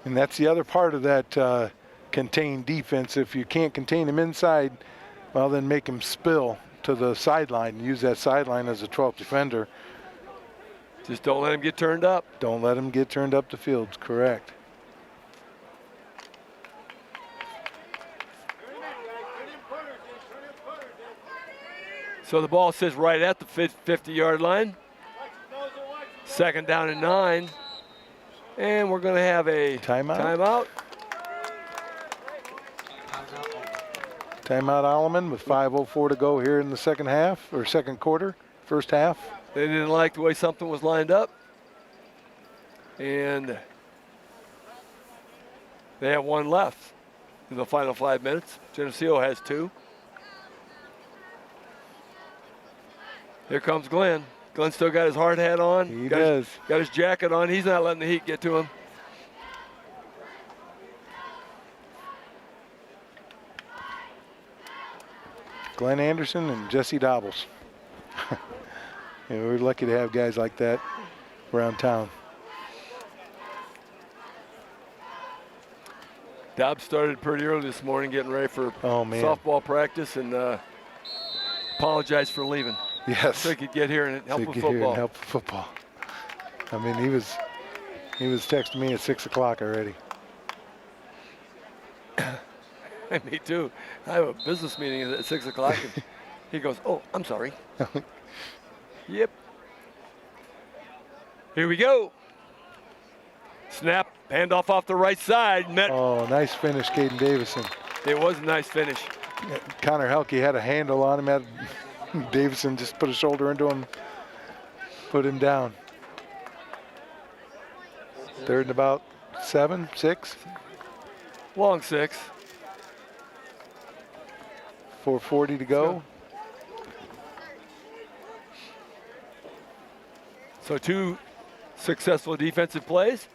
And that's the other part of that contained defense. If you can't contain him inside, well, then make him spill to the sideline and use that sideline as a 12th defender. Just don't let him get turned up. Don't let him get turned up the field. Correct. So the ball sits right at the 50-yard line. 2nd down and 9. And we're going to have a timeout. Timeout Alleman with 5:04 to go here in the second half, or second quarter, first half. They didn't like the way something was lined up. And they have 1 left in the final 5 minutes. Geneseo has 2. Here comes Glenn. Glenn still got his hard hat on. He does. Got his jacket on. He's not letting the heat get to him. Glenn Anderson and Jesse Dobbles. We're lucky to have guys like that around town. Dobbs started pretty early this morning getting ready for softball practice and apologized for leaving. Yes. So he could get here and help with football. I mean, he was texting me at 6 o'clock already. Me too. I have a business meeting at 6 o'clock. And he goes, "Oh, I'm sorry." Yep. Here we go. Snap, handoff off the right side. Oh, nice finish, Caden Davison. It was a nice finish. Connor Helke had a handle on him. Davison just put a shoulder into him, put him down. 3rd and about 7, 6. Long 6. 4:40 to go. So 2 successful defensive plays,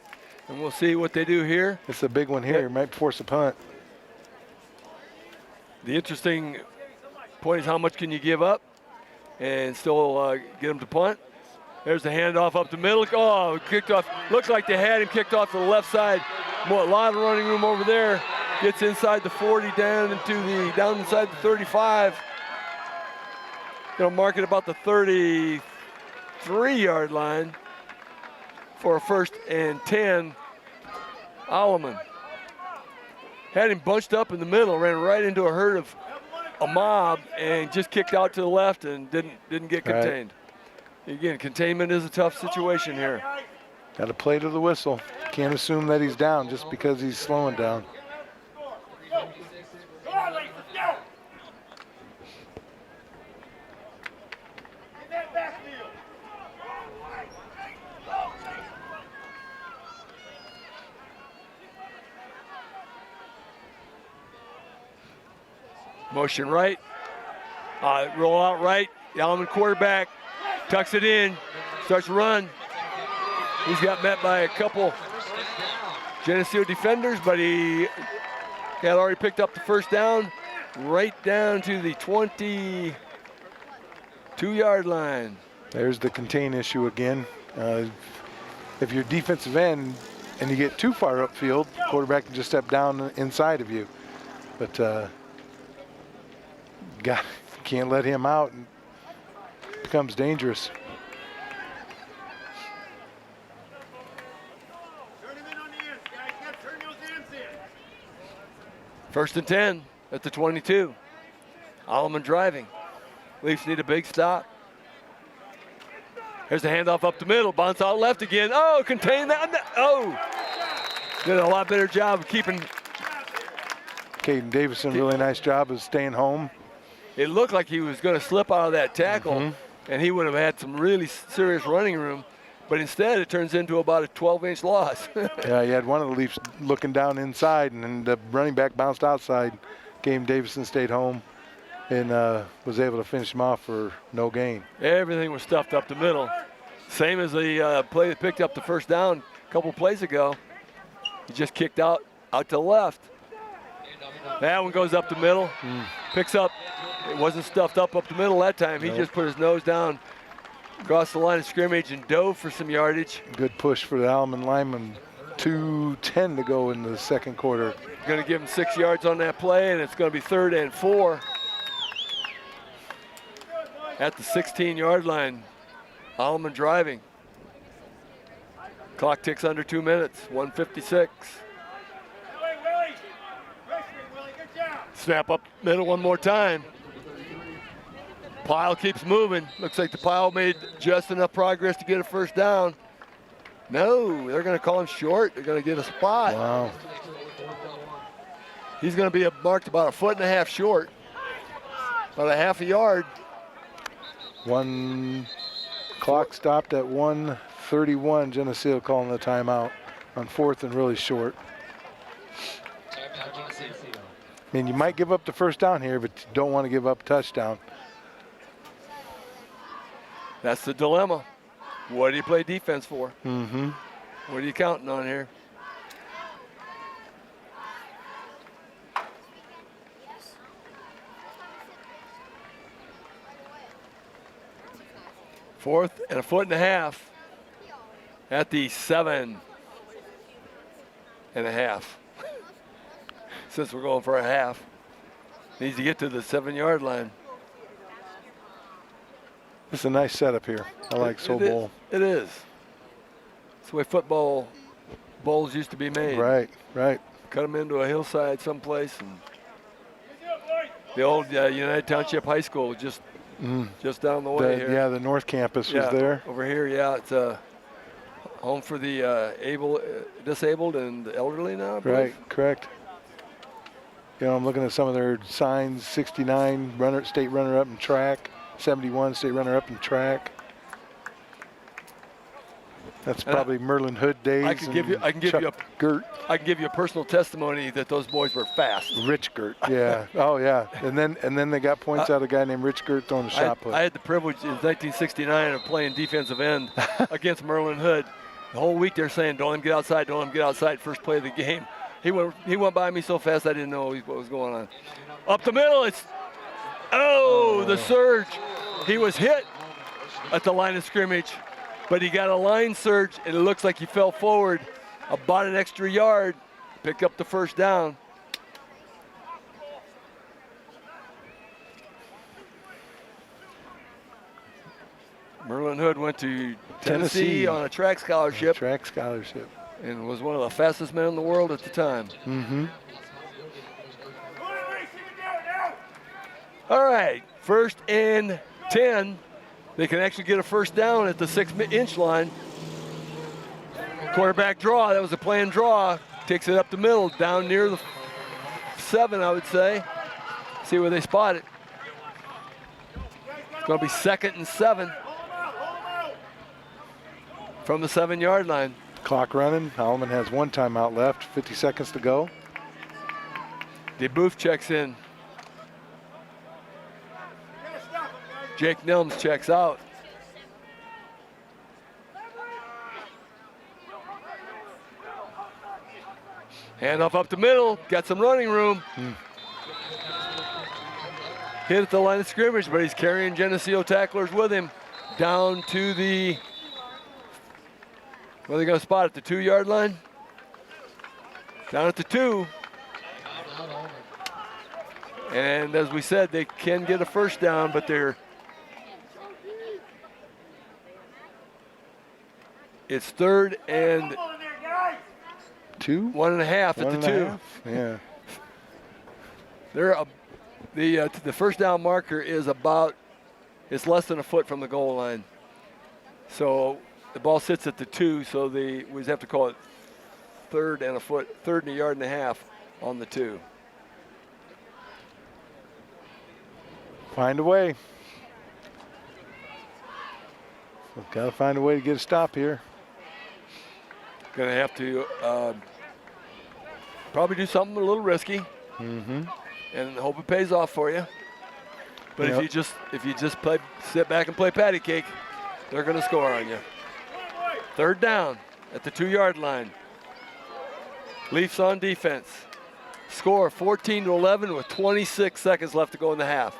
and we'll see what they do here. It's a big one here. Might force a punt. The interesting point is how much can you give up and still get them to punt. There's the handoff up the middle. Oh, kicked off. Looks like they had him kicked off to the left side. A lot of running room over there. Gets inside the 40, down inside the 35. Going to mark it about the 33-yard line for a 1st and 10. Alleman had him bunched up in the middle, ran right into a herd of a mob, and just kicked out to the left and didn't get contained. Right. Again, containment is a tough situation here. Got to play to the whistle. Can't assume that he's down just because he's slowing down. Motion right, roll out right. The Alleman quarterback tucks it in, starts to run. He's got met by a couple Geneseo defenders, but he had already picked up the 1st down, right down to the 22-yard line. There's the contain issue again. If you're defensive end and you get too far upfield, quarterback can just step down inside of you. But can't let him out, and it becomes dangerous. Turn him in on the ends, guys. You gotta turn those ends in. 1st and 10 at the 22. Alleman driving. Leafs need a big stop. Here's the handoff up the middle. Bounce out left again. Oh, contain that. Oh, did a lot better job of keeping. Caden Davison, really nice job of staying home. It looked like he was going to slip out of that tackle, and he would have had some really serious running room. But instead, it turns into about a 12-inch loss. Yeah, you had one of the Leafs looking down inside, and the running back bounced outside. Caden Davison stayed home and was able to finish him off for no gain. Everything was stuffed up the middle. Same as the play that picked up the 1st down a couple plays ago. He just kicked out Out to the left. That one goes up the middle. Picks up. It wasn't stuffed up the middle that time. He just put his nose down across the line of scrimmage and dove for some yardage. Good push for the Alleman lineman. 2:10 to go in the second quarter. Going to give him 6 yards on that play, and it's going to be 3rd and 4 at the 16-yard line. Alleman driving. Clock ticks under 2 minutes, 1:56. Snap up middle one more time. Pile keeps moving. Looks like the pile made just enough progress to get a first down. No, they're going to call him short. They're going to get a spot. Wow. He's going to be marked about 1.5 feet short, about a half a yard. One clock stopped at 1:31. Geneseo calling the timeout on 4th and really short. I mean, you might give up the first down here, but you don't want to give up a touchdown. That's the dilemma. What do you play defense for? Mm-hmm. What are you counting on here? Fourth and 1.5 feet at the 7.5. Since we're going for a half. Needs to get to the 7-yard line. It's a nice setup here. I like Soul Bowl. It is. It's the way football bowls used to be made. Right, right. Cut them into a hillside someplace, and the old United Township High School was just down the way here. Yeah, the North Campus was there. Over here, yeah, it's home for the disabled and the elderly now. I believe. Right, correct. You know, I'm looking at some of their signs. 69 state runner-up in track. 71 state runner-up in track. That's probably Merlin Hood days. I can give you a personal testimony that those boys were fast. Rich Gert, yeah. Oh yeah. And then they got points out of a guy named Rich Gert throwing a shot put. I had the privilege in 1969 of playing defensive end against Merlin Hood. The whole week they're saying, "Don't let him get outside, don't let him get outside." First play of the game, he went by me so fast I didn't know what was going on. Up the middle, the surge. He was hit at the line of scrimmage, but he got a line surge, and it looks like he fell forward about an extra yard, picked up the first down. Merlin Hood went to Tennessee on a track scholarship. And was one of the fastest men in the world at the time. Mm-hmm. All right, 1st and 10. They can actually get a first down at the 6-inch line. Quarterback draw, that was a planned draw. Takes it up the middle, down near the 7, I would say. See where they spot it. It's going to be 2nd and 7 from the 7-yard line. Clock running. Alleman has 1 timeout left. 50 seconds to go. DeBoof checks in. Jake Nilms checks out. Handoff up the middle. Got some running room. Hit at the line of scrimmage, but he's carrying Geneseo tacklers with him down to the, where are they going to spot it? The 2-yard line? Down at the 2. And as we said, they can get a first down, but it's 3rd and 2? 1.5 at the 2. Yeah. The first down marker is it's less than a foot from the goal line. So the ball sits at the 2, so we just have to call it 3rd and a yard and a half on the 2. Find a way. We've got to find a way to get a stop here. Going to have to probably do something a little risky. Mm-hmm. And hope it pays off for you. But if you just sit back and play patty cake, they're going to score on you. 3rd down at the 2-yard line. Leafs on defense. Score 14-11 with 26 seconds left to go in the half.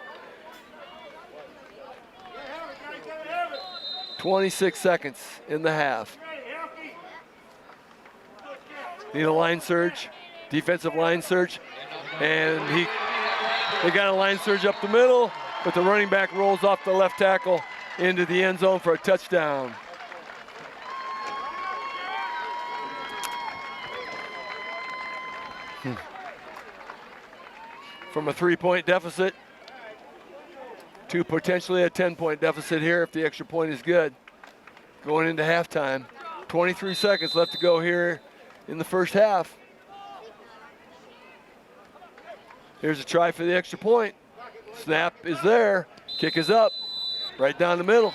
26 seconds in the half. Need a line surge, defensive line surge, and they got a line surge up the middle, but the running back rolls off the left tackle into the end zone for a touchdown. From a 3-point deficit to potentially a 10-point deficit here if the extra point is good. Going into halftime. 23 seconds left to go here in the first half. Here's a try for the extra point. Snap is there. Kick is up. Right down the middle.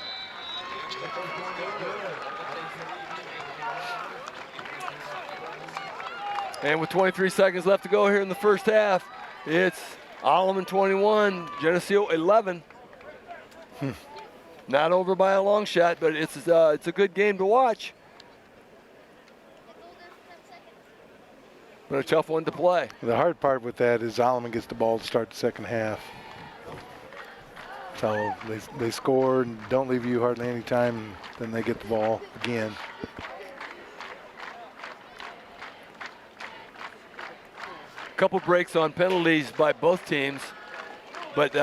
And with 23 seconds left to go here in the first half, it's Alleman 21, Geneseo 11. Not over by a long shot, but it's a good game to watch. But a tough one to play. The hard part with that is Alleman gets the ball to start the second half. So they score and don't leave you hardly any time, and then they get the ball again. Couple breaks on penalties by both teams, but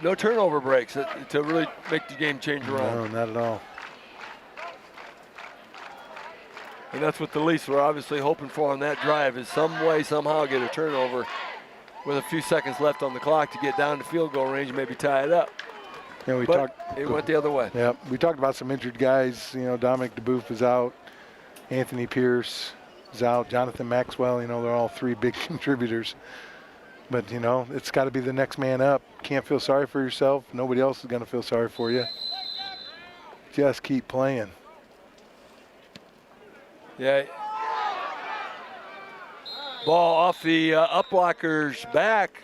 no turnover breaks to really make the game change around. No, not at all. And that's what the Leafs were obviously hoping for on that drive, is some way, somehow get a turnover with a few seconds left on the clock to get down to field goal range, maybe tie it up. Yeah, But it went the other way. Yeah, we talked about some injured guys. You know, Dominic DeBoeuf is out. Anthony Pierce is out. Jonathan Maxwell, you know, they're all three big contributors. But, you know, it's got to be the next man up. Can't feel sorry for yourself. Nobody else is going to feel sorry for you. Just keep playing. Yeah. Ball off the up blocker's back.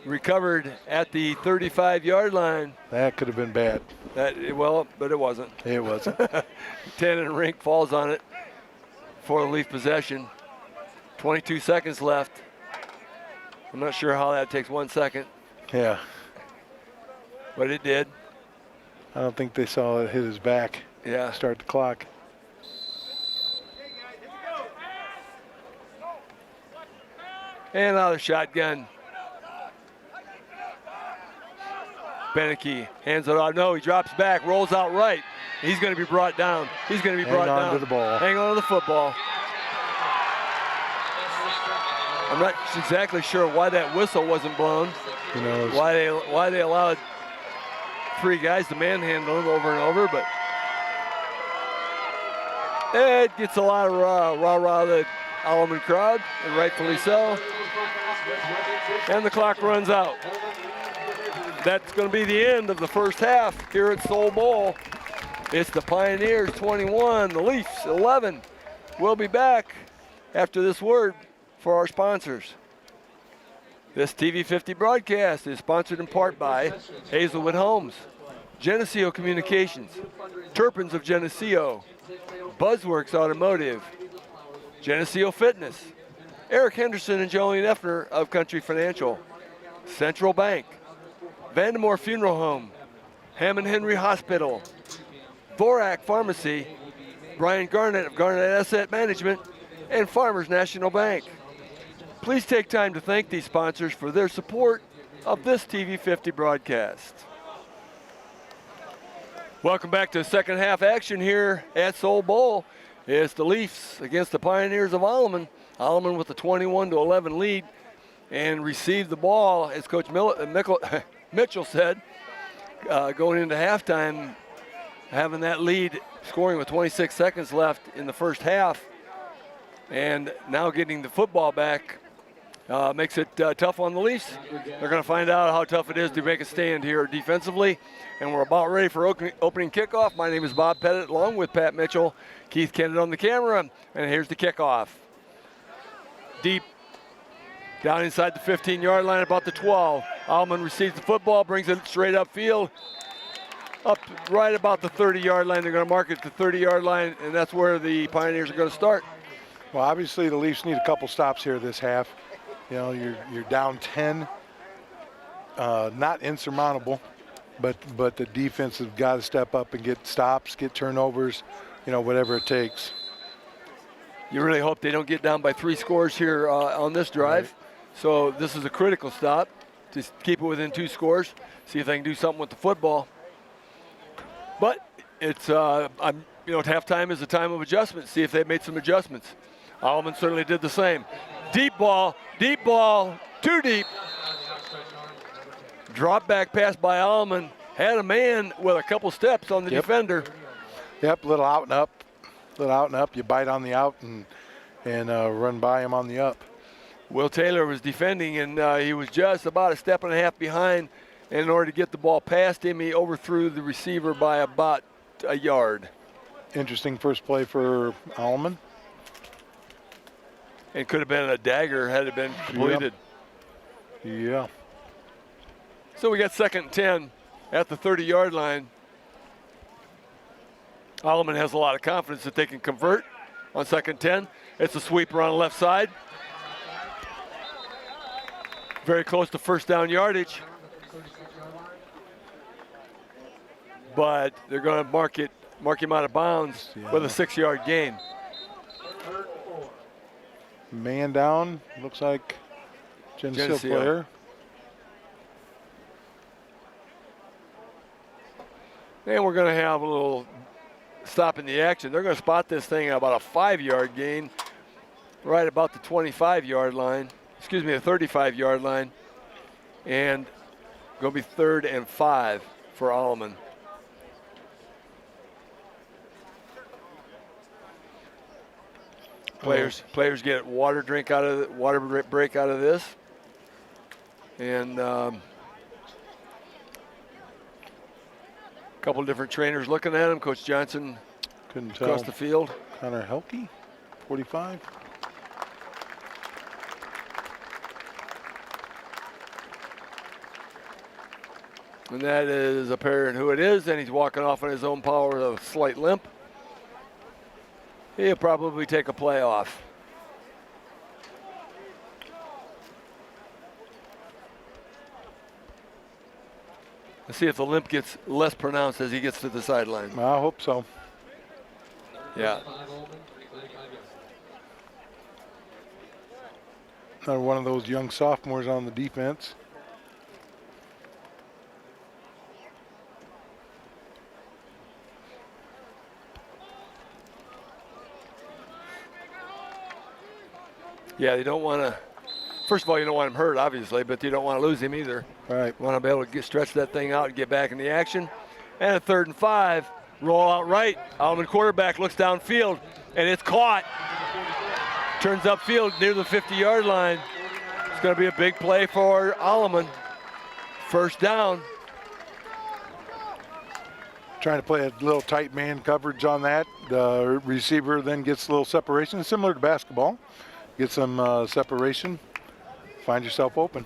Recovered at the 35-yard line. That could have been bad. Well, but it wasn't. It wasn't. Tannen Rink falls on it for the Leaf possession. 22 seconds left. I'm not sure how that takes 1 second, Yeah. but it did. I don't think they saw it hit his back. Yeah. Start the clock. And now the shotgun. Beneke hands it off. No, he drops back, rolls out right. He's going to be brought down. He's going to be brought down. Hang on to the ball. Hang on to the football. I'm not exactly sure why that whistle wasn't blown. Who knows? Why they allowed three guys to manhandle him over and over, but it gets a lot of rah-rah of the Alleman crowd, and rightfully so. And the clock runs out. That's going to be the end of the first half here at Soul Bowl. It's the Pioneers 21, the Leafs 11. We'll be back after this word for our sponsors. This TV50 broadcast is sponsored in part by Hazelwood Homes, Geneseo Communications, Turpins of Geneseo, Buzzworks Automotive, Geneseo Fitness, Eric Henderson and Jolene Effner of Country Financial, Central Bank, Vandemore Funeral Home, Hammond Henry Hospital, Vorak Pharmacy, Brian Garnett of Garnett Asset Management, and Farmers National Bank. Please take time to thank these sponsors for their support of this TV50 broadcast. Welcome back to second half action here at Soul Bowl. It's the Leafs against the Pioneers of Alleman. Alleman with a 21-11 lead and received the ball, as Coach Mitchell said, going into halftime, having that lead, scoring with 26 seconds left in the first half, and now getting the football back makes it tough on the Leafs. They're going to find out how tough it is to make a stand here defensively, and we're about ready for opening kickoff. My name is Bob Pettit, along with Pat Mitchell, Keith Kennett on the camera, and here's the kickoff. Deep down inside the 15-yard line, about the 12. Alleman receives the football, brings it straight upfield, up right about the 30-yard line. They're going to mark it at the 30-yard line, and that's where the Pioneers are going to start. Well, obviously the Leafs need a couple stops here this half. You know, you're down 10, not insurmountable, but the defense has got to step up and get stops, get turnovers, you know, whatever it takes. You really hope they don't get down by 3 scores here on this drive. Right. So this is a critical stop. Just keep it within 2 scores. See if they can do something with the football. But it's, at halftime is a time of adjustment. See if they've made some adjustments. Alleman certainly did the same. Deep ball, too deep. Drop back pass by Alleman. Had a man with a couple steps on the defender. Yep, little out and up. You bite on the out and run by him on the up. Will Taylor was defending, and he was just about a step and a half behind. And in order to get the ball past him, he overthrew the receiver by about a yard. Interesting first play for Alleman. It could have been a dagger had it been completed. Yeah. So we got 2nd and 10 at the 30-yard line. Alleman has a lot of confidence that they can convert on 2nd and 10. It's a sweeper on the left side. Very close to first down yardage. But they're going to mark him out of bounds with a 6-yard gain. Man down, looks like Geneseo player. And we're going to have a little stop in the action. They're going to spot this thing at about a 5-yard gain, right about the 25-yard line. Excuse me, the 35-yard line. And going to be 3rd and 5 for Alleman. Players get water break out of this. And a couple different trainers looking at him. Coach Johnson couldn't tell. Across the field. Connor Helke, 45. And that is apparent who it is, and he's walking off on his own power with a slight limp. He'll probably take a play off. Let's see if the limp gets less pronounced as he gets to the sideline. I hope so. Yeah. Another one of those young sophomores on the defense. Yeah, they don't want to. First of all, you don't want him hurt, obviously, but you don't want to lose him either. Right. You want to be able to stretch that thing out and get back in the action. And a 3rd and 5, roll out right. Alleman quarterback looks downfield, and it's caught. Turns upfield near the 50-yard line. It's going to be a big play for Alleman. First down. Trying to play a little tight man coverage on that. The receiver then gets a little separation, similar to basketball. Get some separation, find yourself open.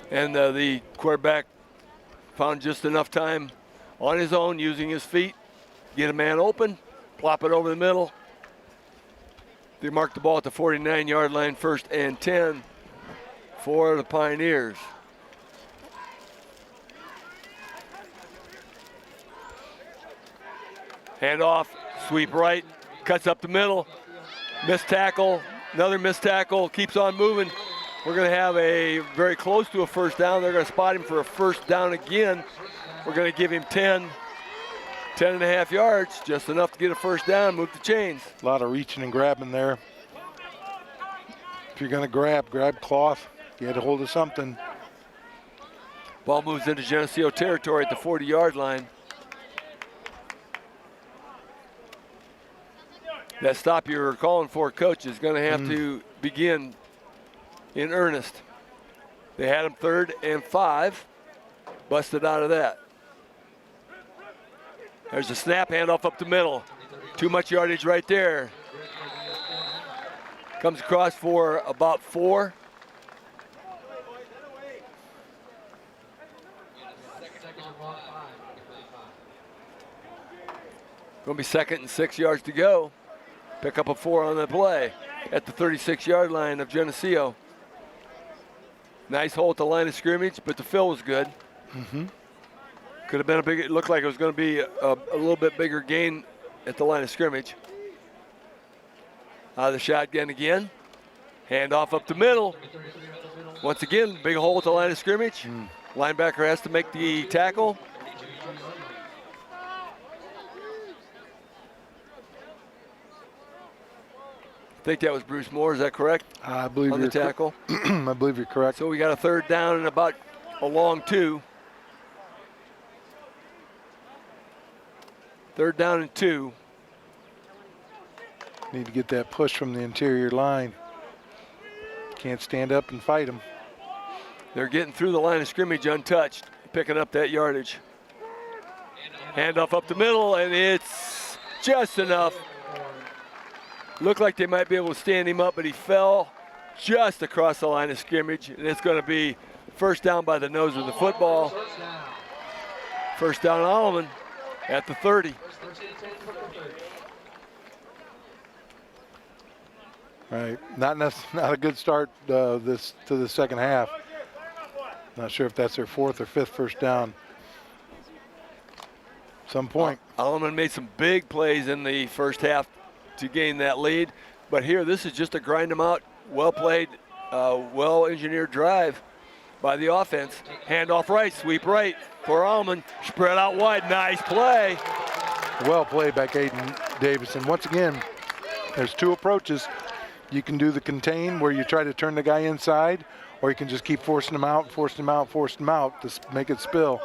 And the quarterback found just enough time on his own, using his feet, get a man open, plop it over the middle. They mark the ball at the 49-yard line, 1st and 10 for the Pioneers. Handoff, sweep right, cuts up the middle, missed tackle. Another missed tackle, keeps on moving. We're going to have a very close to a first down. They're going to spot him for a first down again. We're going to give him 10 and a half yards, just enough to get a first down, move the chains. A lot of reaching and grabbing there. If you're going to grab cloth. You had a hold of something. Ball moves into Geneseo territory at the 40-yard line. That stop you're calling for, Coach, is going to have to begin in earnest. They had him 3rd and 5, busted out of that. There's a snap, handoff up the middle. Too much yardage right there. Comes across for about 4. Going to be 2nd and 6 yards to go. Pick up a 4 on the play at the 36-yard line of Geneseo. Nice hole at the line of scrimmage, but the fill was good. Could have been a big, it looked like it was going to be a little bit bigger gain at the line of scrimmage. Out of the shotgun again. Handoff up the middle. Once again, big hole at the line of scrimmage. Linebacker has to make the tackle. I think that was Bruce Moore, is that correct? I believe on the tackle. I believe you're correct. So we got a 3rd down and about a long 2. 3rd down and 2. Need to get that push from the interior line. Can't stand up and fight them. They're getting through the line of scrimmage untouched, picking up that yardage. Handoff up the middle, and it's just enough. Looked like they might be able to stand him up, but he fell just across the line of scrimmage, and it's going to be 1st down by the nose of the football. 1st down Alleman at the 30. Right, not a good start to the second half. Not sure if that's their 4th or 5th 1st down. Some point. Alleman made some big plays in the first half to gain that lead, but here this is just a grind them out, well played, well engineered drive by the offense. Handoff right, sweep right for Alleman, spread out wide, nice play. Well played by Caden Davison. Once again, there's 2 approaches. You can do the contain where you try to turn the guy inside, or you can just keep forcing him out to make it spill.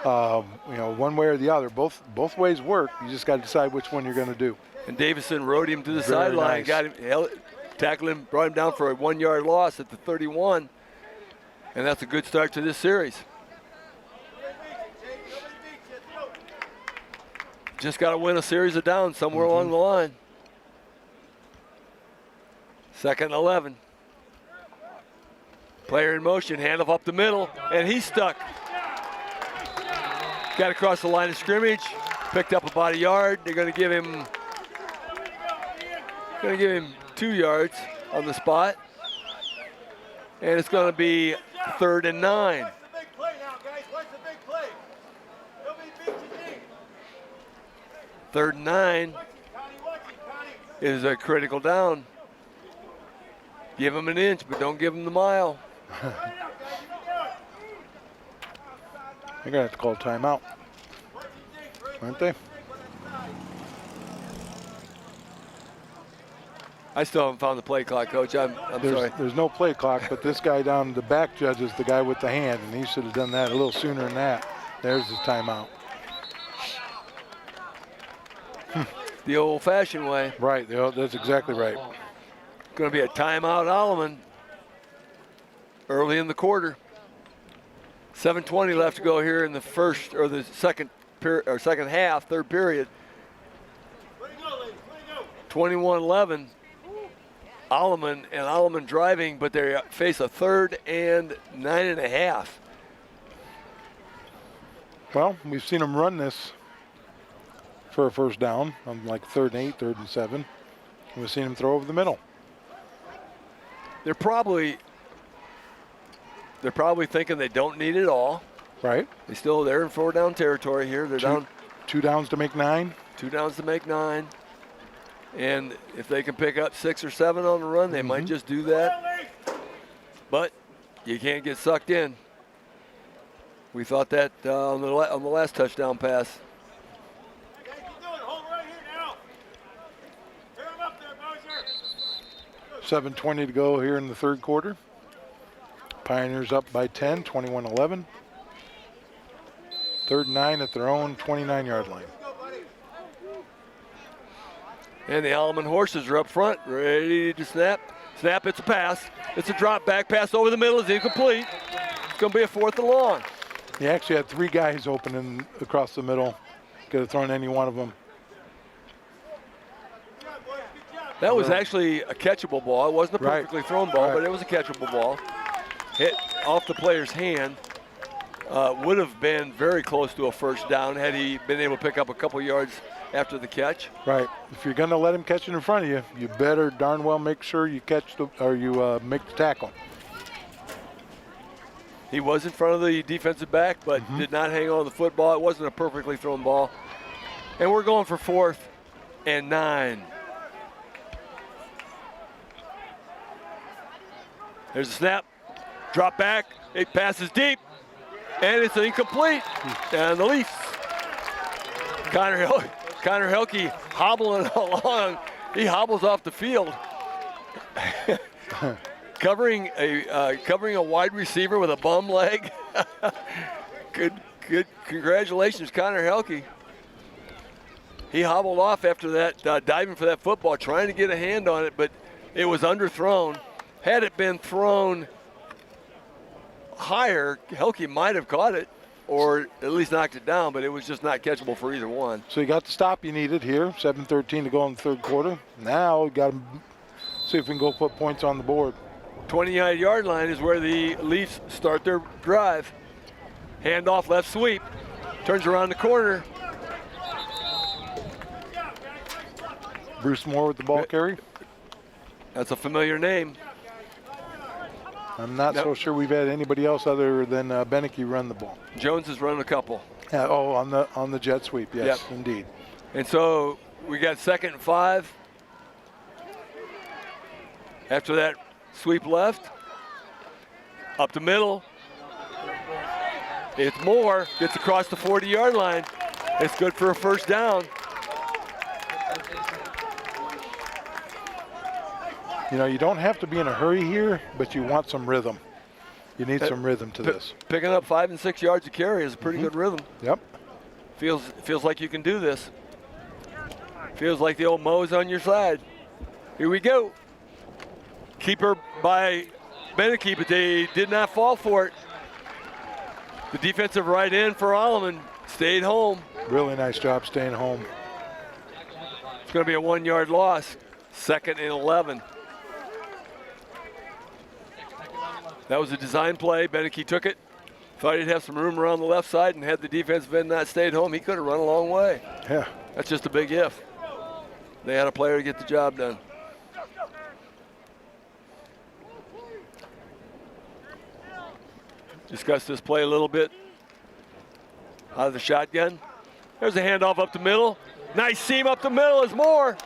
One way or the other. Both ways work. You just got to decide which one you're going to do. And Davison rode him to the Very sideline, nice. got him, tackled him, brought him down for a 1-yard loss at the 31. And that's a good start to this series. Just got to win a series of downs somewhere along the line. 2nd and 11. Player in motion, handoff up the middle, and he's stuck. Got across the line of scrimmage, picked up about a yard. They're going to give him 2 yards on the spot. And it's going to be 3rd and 9. 3rd and 9 is a critical down. Give him an inch, but don't give him the mile. They're going to have to call timeout, aren't they? I still haven't found the play clock, Coach. I'm sorry. There's no play clock, but this guy down the back judge is the guy with the hand, and he should have done that a little sooner than that. There's his timeout. The old-fashioned way. Right, that's exactly right. Going to be a timeout, Alleman. Early in the quarter. 7:20 left to go here in the second half, 3rd period. 21-11. Alleman, and Alleman driving, but they face a 3rd and 9.5. Well, we've seen them run this for a 1st down on like 3rd and 8, 3rd and 7. We've seen them throw over the middle. They're probably thinking they don't need it all. Right. They're in 4-down territory here. They're down 2 downs to make 9. 2 downs to make 9. And if they can pick up 6 or 7 on the run, they might just do that. But you can't get sucked in. We thought that on the last touchdown pass. 7:20 to go here in the 3rd quarter. Pioneers up by 10, 21-11. 3rd and 9 at their own 29-yard line. And the Alleman horses are up front, ready to snap. Snap, it's a pass. It's a drop back pass over the middle, it's incomplete. It's going to be a 4th and long. He actually had 3 guys open across the middle. Could have thrown any one of them. That was actually a catchable ball. It wasn't a perfectly thrown ball, but it was a catchable ball. Hit off the player's hand. would have been very close to a first down had he been able to pick up a couple yards after the catch. Right. If you're going to let him catch it in front of you, you better darn well make sure you catch you make the tackle. He was in front of the defensive back, but did not hang on to the football. It wasn't a perfectly thrown ball. And we're going for 4th and 9. There's a snap, drop back, it passes deep, and it's incomplete. And the Leafs, Connor Helke hobbling along. He hobbles off the field. Covering a wide receiver with a bum leg. Good. Congratulations, Connor Helke. He hobbled off after that, diving for that football, trying to get a hand on it, but it was underthrown. Had it been thrown higher, Helke might have caught it, or at least knocked it down, but it was just not catchable for either one. So you got the stop you needed here. 7:13 to go in the third quarter. Now we got to see if we can go put points on the board. 29-yard line is where the Leafs start their drive. Handoff, left sweep. Turns around the corner. Bruce Moore with the ball carry. That's a familiar name. I'm not so sure we've had anybody else other than Beneke run the ball. Jones has run a couple. On the jet sweep, yes, indeed. And so we got 2nd and 5. After that sweep left, up the middle. It's Moore, gets across the 40-yard line. It's good for a first down. You know, you don't have to be in a hurry here, but you want some rhythm. You need some rhythm to this. Picking up 5 and 6 yards of carry is a pretty good rhythm. Yep. Feels like you can do this. Feels like the old Mo's on your side. Here we go. Keeper by Beneke, but they did not fall for it. The defensive right end for Alleman stayed home. Really nice job staying home. It's going to be a 1-yard loss. 2nd and 11. That was a design play. Beneke took it. Thought he'd have some room around the left side, and had the defensive end not stayed home, he could have run a long way. Yeah. That's just a big if. They had a player to get the job done. Discuss this play a little bit. Out of the shotgun. There's a handoff up the middle. Nice seam up the middle is Moore.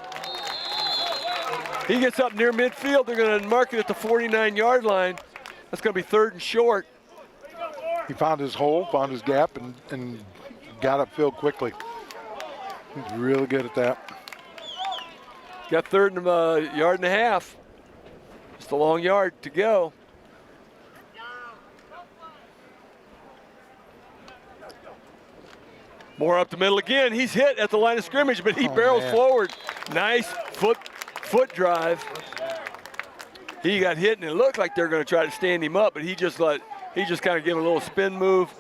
He gets up near midfield. They're going to mark it at the 49-yard line. That's going to be 3rd and short. He found his hole, found his gap, and got upfield quickly. He's really good at that. Got 3rd and a yard and a half. Just a long yard to go. Moore up the middle again. He's hit at the line of scrimmage, but he barrels forward. Nice foot drive. He got hit, and it looked like they're going to try to stand him up, but he just kind of gave him a little spin move,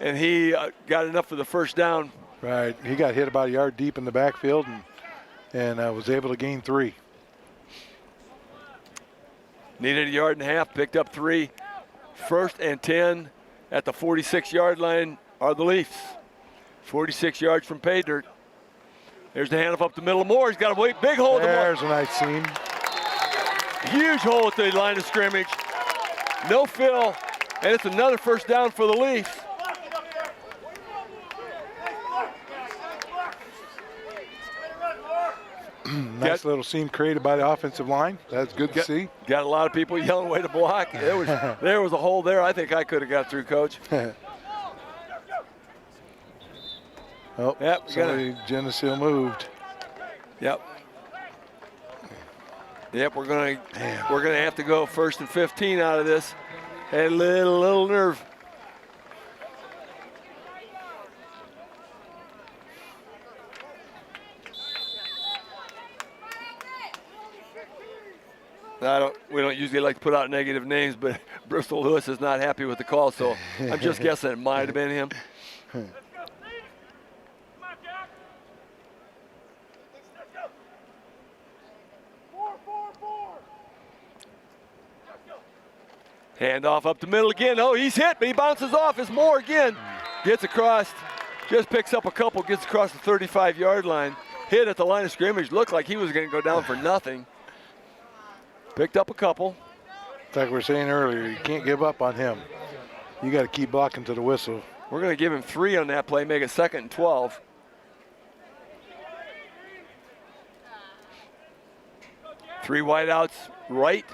and he got enough for the first down. Right. He got hit about a yard deep in the backfield and was able to gain 3. Needed a yard and a half, picked up 3. 1st and 10 at the 46-yard line are the Leafs. 46 yards from pay dirt. There's the handoff up the middle of Moore. He's got a big hole. There's a nice seam. Huge hole at the line of scrimmage. No fill, and it's another first down for the Leafs. Nice little seam created by the offensive line. That's good to see. Got a lot of people yelling way to block. There was a hole there. I think I could have got through, Coach. Geneseo moved. Yep. We're gonna have to go 1st and 15 out of this. Had a little nerve. We don't usually like to put out negative names, but Bristol Lewis is not happy with the call, so I'm just guessing it might have been him. Hand off up the middle again. Oh, he's hit, but he bounces off. It's Moore again. Gets across, just picks up a couple, gets across the 35-yard line. Hit at the line of scrimmage. Looked like he was going to go down for nothing. Picked up a couple. Like we were saying earlier, you can't give up on him. You got to keep blocking to the whistle. We're going to give him 3 on that play, make it 2nd and 12. Three wideouts right.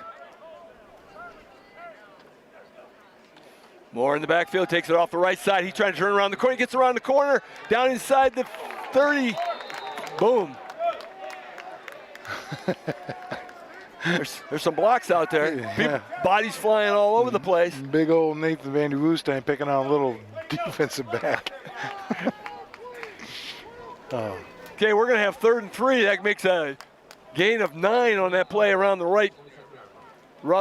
Moore in the backfield, takes it off the right side. He's trying to turn around the corner. He gets around the corner, down inside the 30. Boom. There's some blocks out there. Yeah. Bodies flying all over the place. Big old Nathan Van Der Woestijn picking on a little defensive back. Oh. Okay, we're going to have 3rd and 3. That makes a gain of 9 on that play around the right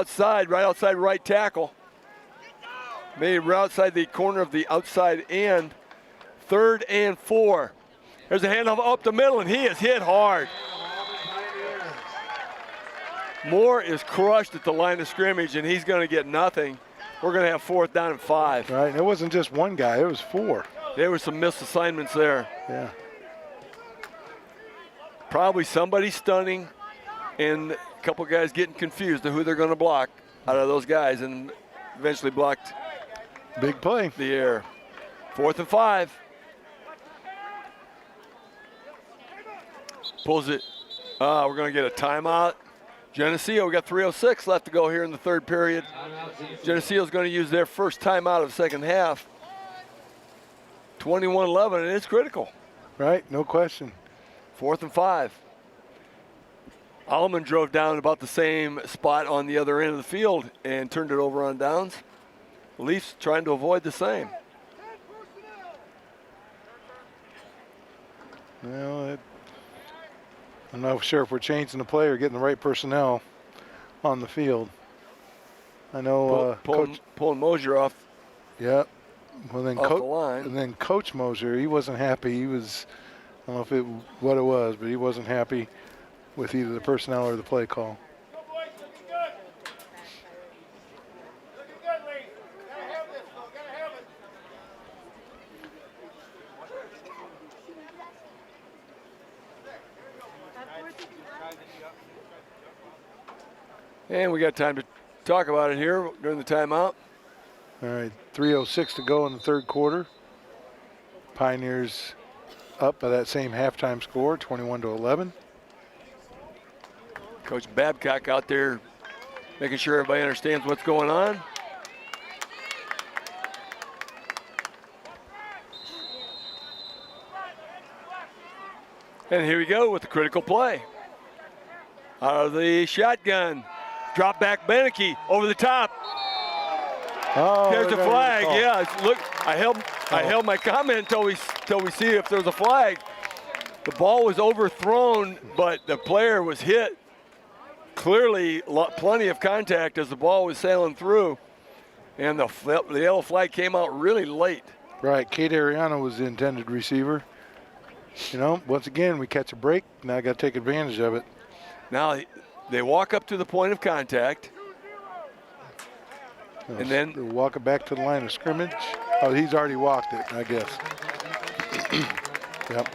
side, right outside right tackle. Made right outside the corner of the outside end. 3rd and 4. There's a handoff up the middle, and he is hit hard. Moore is crushed at the line of scrimmage, and he's going to get nothing. We're going to have 4th down and 5. Right, and it wasn't just one guy, it was 4. There were some missed assignments there. Yeah. Probably somebody stunning and a couple guys getting confused to who they're going to block out of those guys, and eventually blocked Big play. the air. 4th and 5. Pulls it. We're going to get a timeout. Geneseo, we got 3:06 left to go here in the 3rd period. Geneseo's going to use their first timeout of the 2nd half. 21-11, and it's critical. Right, no question. 4th and 5. Alleman drove down about the same spot on the other end of the field and turned it over on downs. Leafs trying to avoid the same. Well, I'm not sure if we're changing the play or getting the right personnel on the field. I know Pulling Mosier off. Yeah. Well, then off the line. And then Coach Mosier, he wasn't happy. He was, I don't know what it was, but he wasn't happy with either the personnel or the play call. And we got time to talk about it here during the timeout. All right, 3:06 to go in the 3rd quarter. Pioneers up by that same halftime score, 21-11. Coach Babcock out there making sure everybody understands what's going on. And here we go with the critical play. Out of the shotgun. Drop back Beneke over the top. Oh, there's the flag. Yeah, look, I held my comment until we see if there's a flag. The ball was overthrown, but the player was hit. Clearly, plenty of contact as the ball was sailing through, and the yellow flag came out really late. Right, Kate Ariano was the intended receiver. You know, once again, we catch a break. Now I got to take advantage of it. Now they walk up to the point of contact. And then they'll walk it back to the line of scrimmage. Oh, he's already walked it, I guess. Yep.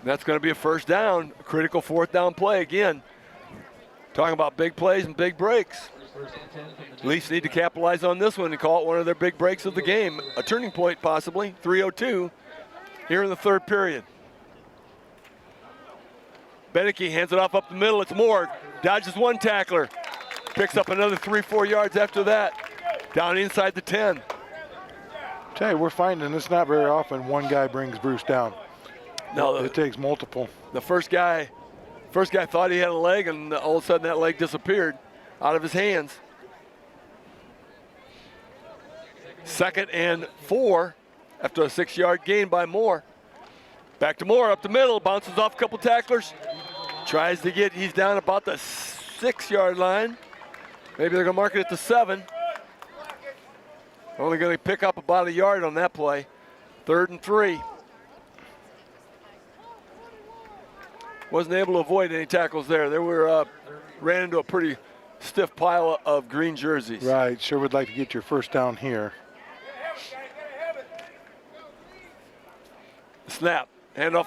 That's going to be a 1st down, a critical 4th down play again. Talking about big plays and big breaks. Leafs need to capitalize on this one and call it one of their big breaks of the game. A turning point possibly, 3:02 here in the 3rd period. Beneke hands it off up the middle. It's Moore. Dodges one tackler. Picks up another 3-4 yards after that. Down inside the 10. Tell you, we're finding it's not very often one guy brings Bruce down. No, it takes multiple. The first guy thought he had a leg, and all of a sudden that leg disappeared out of his hands. 2nd and 4 after a 6-yard gain by Moore. Back to Moore up the middle, bounces off a couple tacklers. Tries to get, he's down about the 6-yard line. Maybe they're going to mark it at the 7. Only going to pick up about a yard on that play. 3rd and 3. Wasn't able to avoid any tackles there. They were ran into a pretty stiff pile of green jerseys. Right, sure would like to get your first down here. Snap, handoff.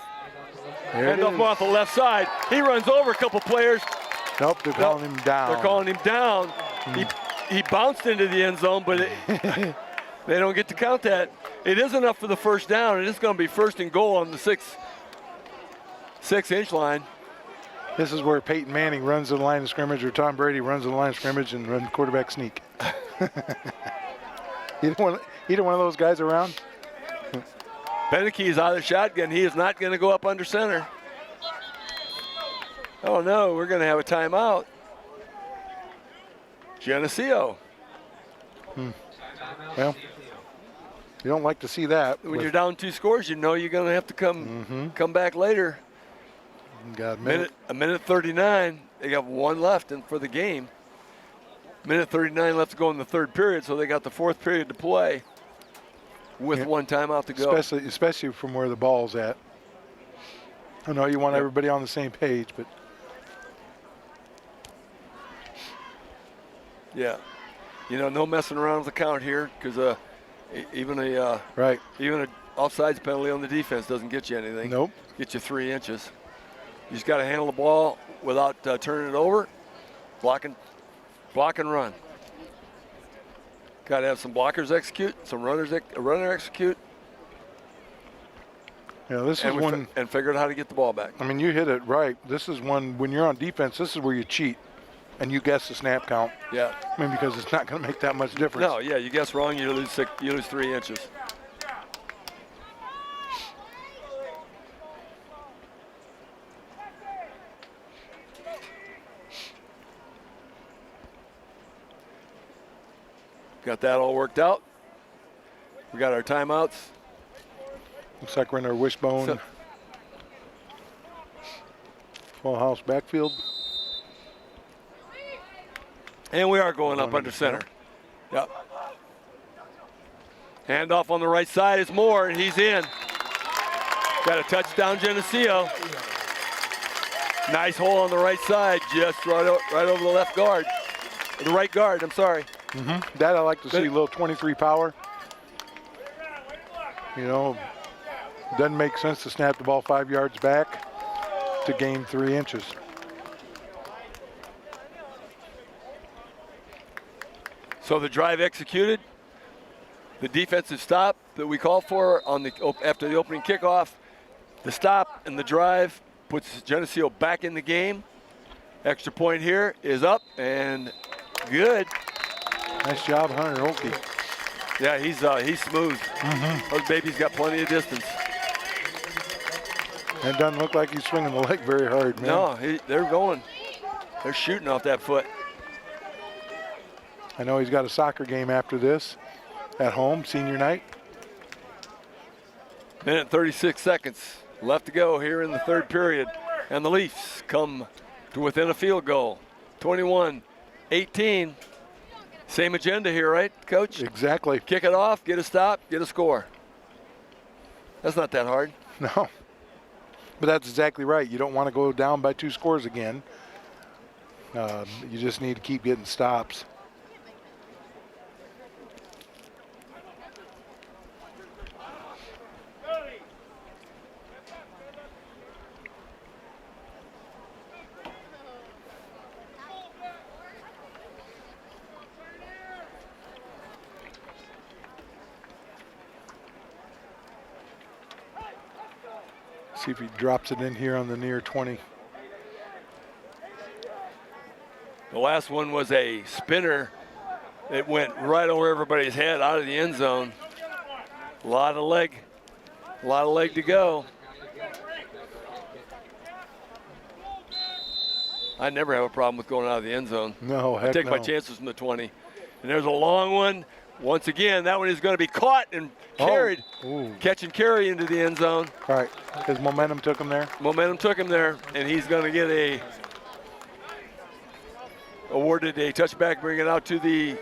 There it Handoff is. off the left side. He runs over a couple players. Nope, they're calling him down. They're calling him down. He bounced into the end zone, but they don't get to count that. It is enough for the first down. It is going to be first and goal on the six-inch line. This is where Peyton Manning runs to the line of scrimmage, or Tom Brady runs to the line of scrimmage and runs quarterback sneak. Either one of those guys around. Beneke is out of the shotgun. He is not going to go up under center. Oh no, we're going to have a timeout. Geneseo. Well, you don't like to see that. When you're down 2 scores, you know you're going to have to come back later. Got A minute 39. They got 1 left for the game. Minute 39 left to go in the 3rd period, so they got the 4th period to play with 1 timeout to go. Especially from where the ball's at. I know you want everybody on the same page, but yeah, you know, no messing around with the count here, because even a offsides penalty on the defense doesn't get you anything. Nope. Get you 3 inches. You just got to handle the ball without turning it over, block and run. Got to have some blockers execute, some runner execute. Yeah, this is one. And figure out how to get the ball back. I mean, you hit it right. This is one, when you're on defense, this is where you cheat and you guess the snap count. Yeah. I mean, because it's not going to make that much difference. No, yeah, you guess wrong, you lose 3 inches. Got that all worked out. We got our timeouts. Looks like we're in our wishbone. Full house backfield. And we are going up under center. Yep. Handoff on the right side is Moore, and he's in. Got a touchdown, Geneseo. Nice hole on the right side, just right over the left guard. The right guard, I'm sorry. That I like to see, a little 23 power. You know, doesn't make sense to snap the ball 5 yards back to gain 3 inches. So the drive executed. The defensive stop that we called for after the opening kickoff. The stop and the drive puts Geneseo back in the game. Extra point here is up and good. Nice job, Hunter Oakey. Yeah, he's smooth. Those baby's got plenty of distance. It doesn't look like he's swinging the leg very hard, man. No, they're going. They're shooting off that foot. I know he's got a soccer game after this at home, senior night. Minute 36 seconds left to go here in the 3rd period. And the Leafs come to within a field goal. 21-18. Same agenda here, right, Coach? Exactly. Kick it off, get a stop, get a score. That's not that hard. No. But that's exactly right. You don't want to go down by 2 scores again. You just need to keep getting stops. See if he drops it in here on the near 20. The last one was a spinner. It went right over everybody's head out of the end zone. A lot of leg to go. I never have a problem with going out of the end zone. No, heck I take my chances from the 20. And there's a long one. Once again, that one is going to be caught and carried. Catch and carry into the end zone. All right, his momentum took him there. Momentum took him there, and he's going to get awarded a touchback, bring it out to the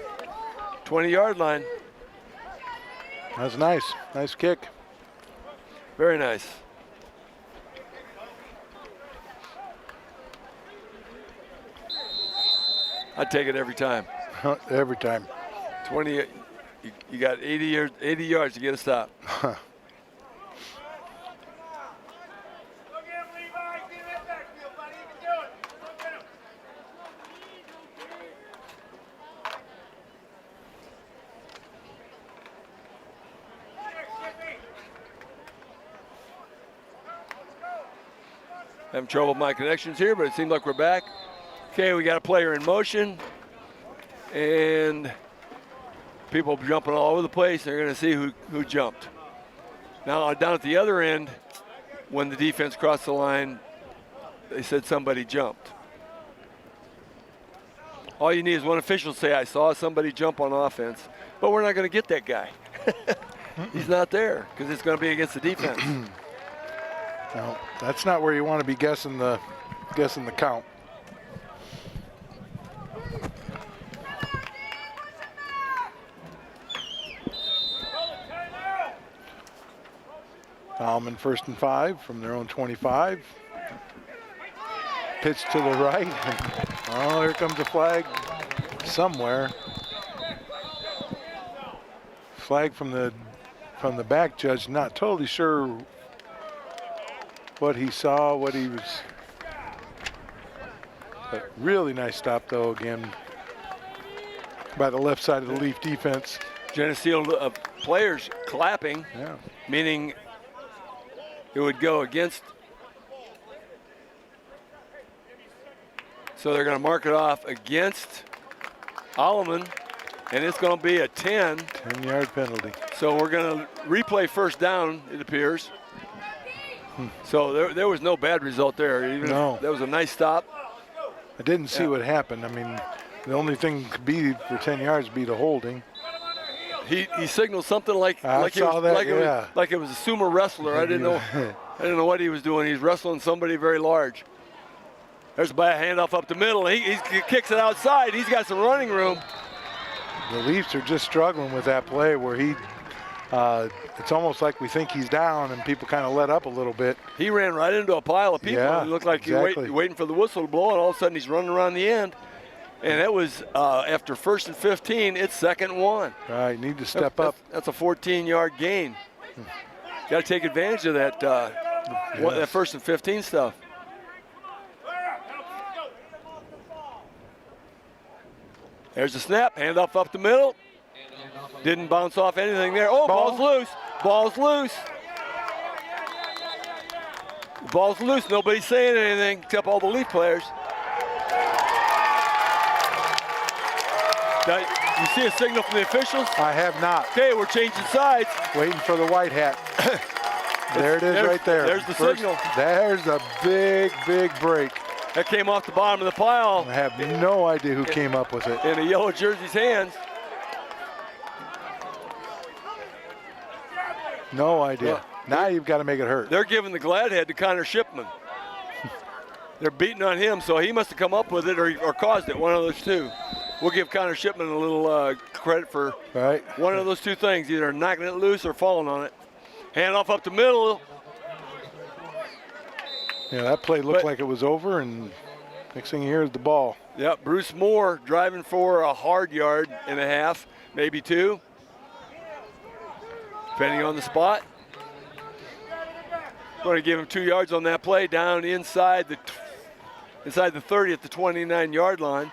20-yard line. That's nice. Nice kick. Very nice. I'd take it every time. Every time. 20, you got 80 yards to get a stop. Having trouble with my connections here, but it seems like we're back. Okay, we got a player in motion, and people jumping all over the place. They're going to see who jumped. Now, down at the other end, when the defense crossed the line, they said somebody jumped. All you need is one official to say, I saw somebody jump on offense, but we're not going to get that guy. He's not there because it's going to be against the defense. No, that's not where you want to be guessing the count. Alleman 1st and 5 from their own 25. Pitch to the right. Oh, here comes a flag somewhere. Flag from the back judge. Not totally sure what he saw, what he was. But really nice stop though again by the left side of the Leaf defense. Geneseo players clapping, Yeah. meaning it would go against. So they're going to mark it off against Alleman, and it's going to be a 10-yard penalty. So we're going to replay first down, it appears. So there was no bad result there. Even No. That was a nice stop. I didn't see what happened. I mean, the only thing could be for 10 yards be the holding. He signaled something like I like, saw that, yeah. Like it was a sumo wrestler. I didn't know what he was doing. He's wrestling somebody very large. There's a handoff up the middle. He kicks it outside. He's got some running room. The Leafs are just struggling with that play where it's almost like we think he's down and people kind of let up a little bit. He ran right into a pile of people. Yeah, It looked like exactly. he waiting for the whistle to blow, and all of a sudden he's running around the end. And that was after 1st and 15. It's 2nd and 1. Right, need to step up. That's a 14-yard gain. Got to take advantage of that that 1st and 15 stuff. There's the snap, handoff up the middle. Didn't bounce off anything there. Oh, ball's loose. Ball's loose. Ball's loose. Nobody's saying anything except all the Leaf players. You see a signal from the officials? I have not. Okay, we're changing sides. Waiting for the white hat. There it is right there. There's the signal. There's a big, big break. That came off the bottom of the pile. I have no idea who came up with it. In a yellow jersey's hands. No idea. Yeah. Now you've got to make it hurt. They're giving the glad head to Connor Shipman. They're beating on him, so he must have come up with it or caused it, one of those two. We'll give Connor Shipman a little credit for one of those two things, either knocking it loose or falling on it. Hand off up the middle. Yeah, that play looked like it was over, and next thing you hear is the ball. Yep, Bruce Moore driving for a hard yard and a half, maybe 2. Depending on the spot. Going to give him 2 yards on that play down inside the 30 at the 29-yard line.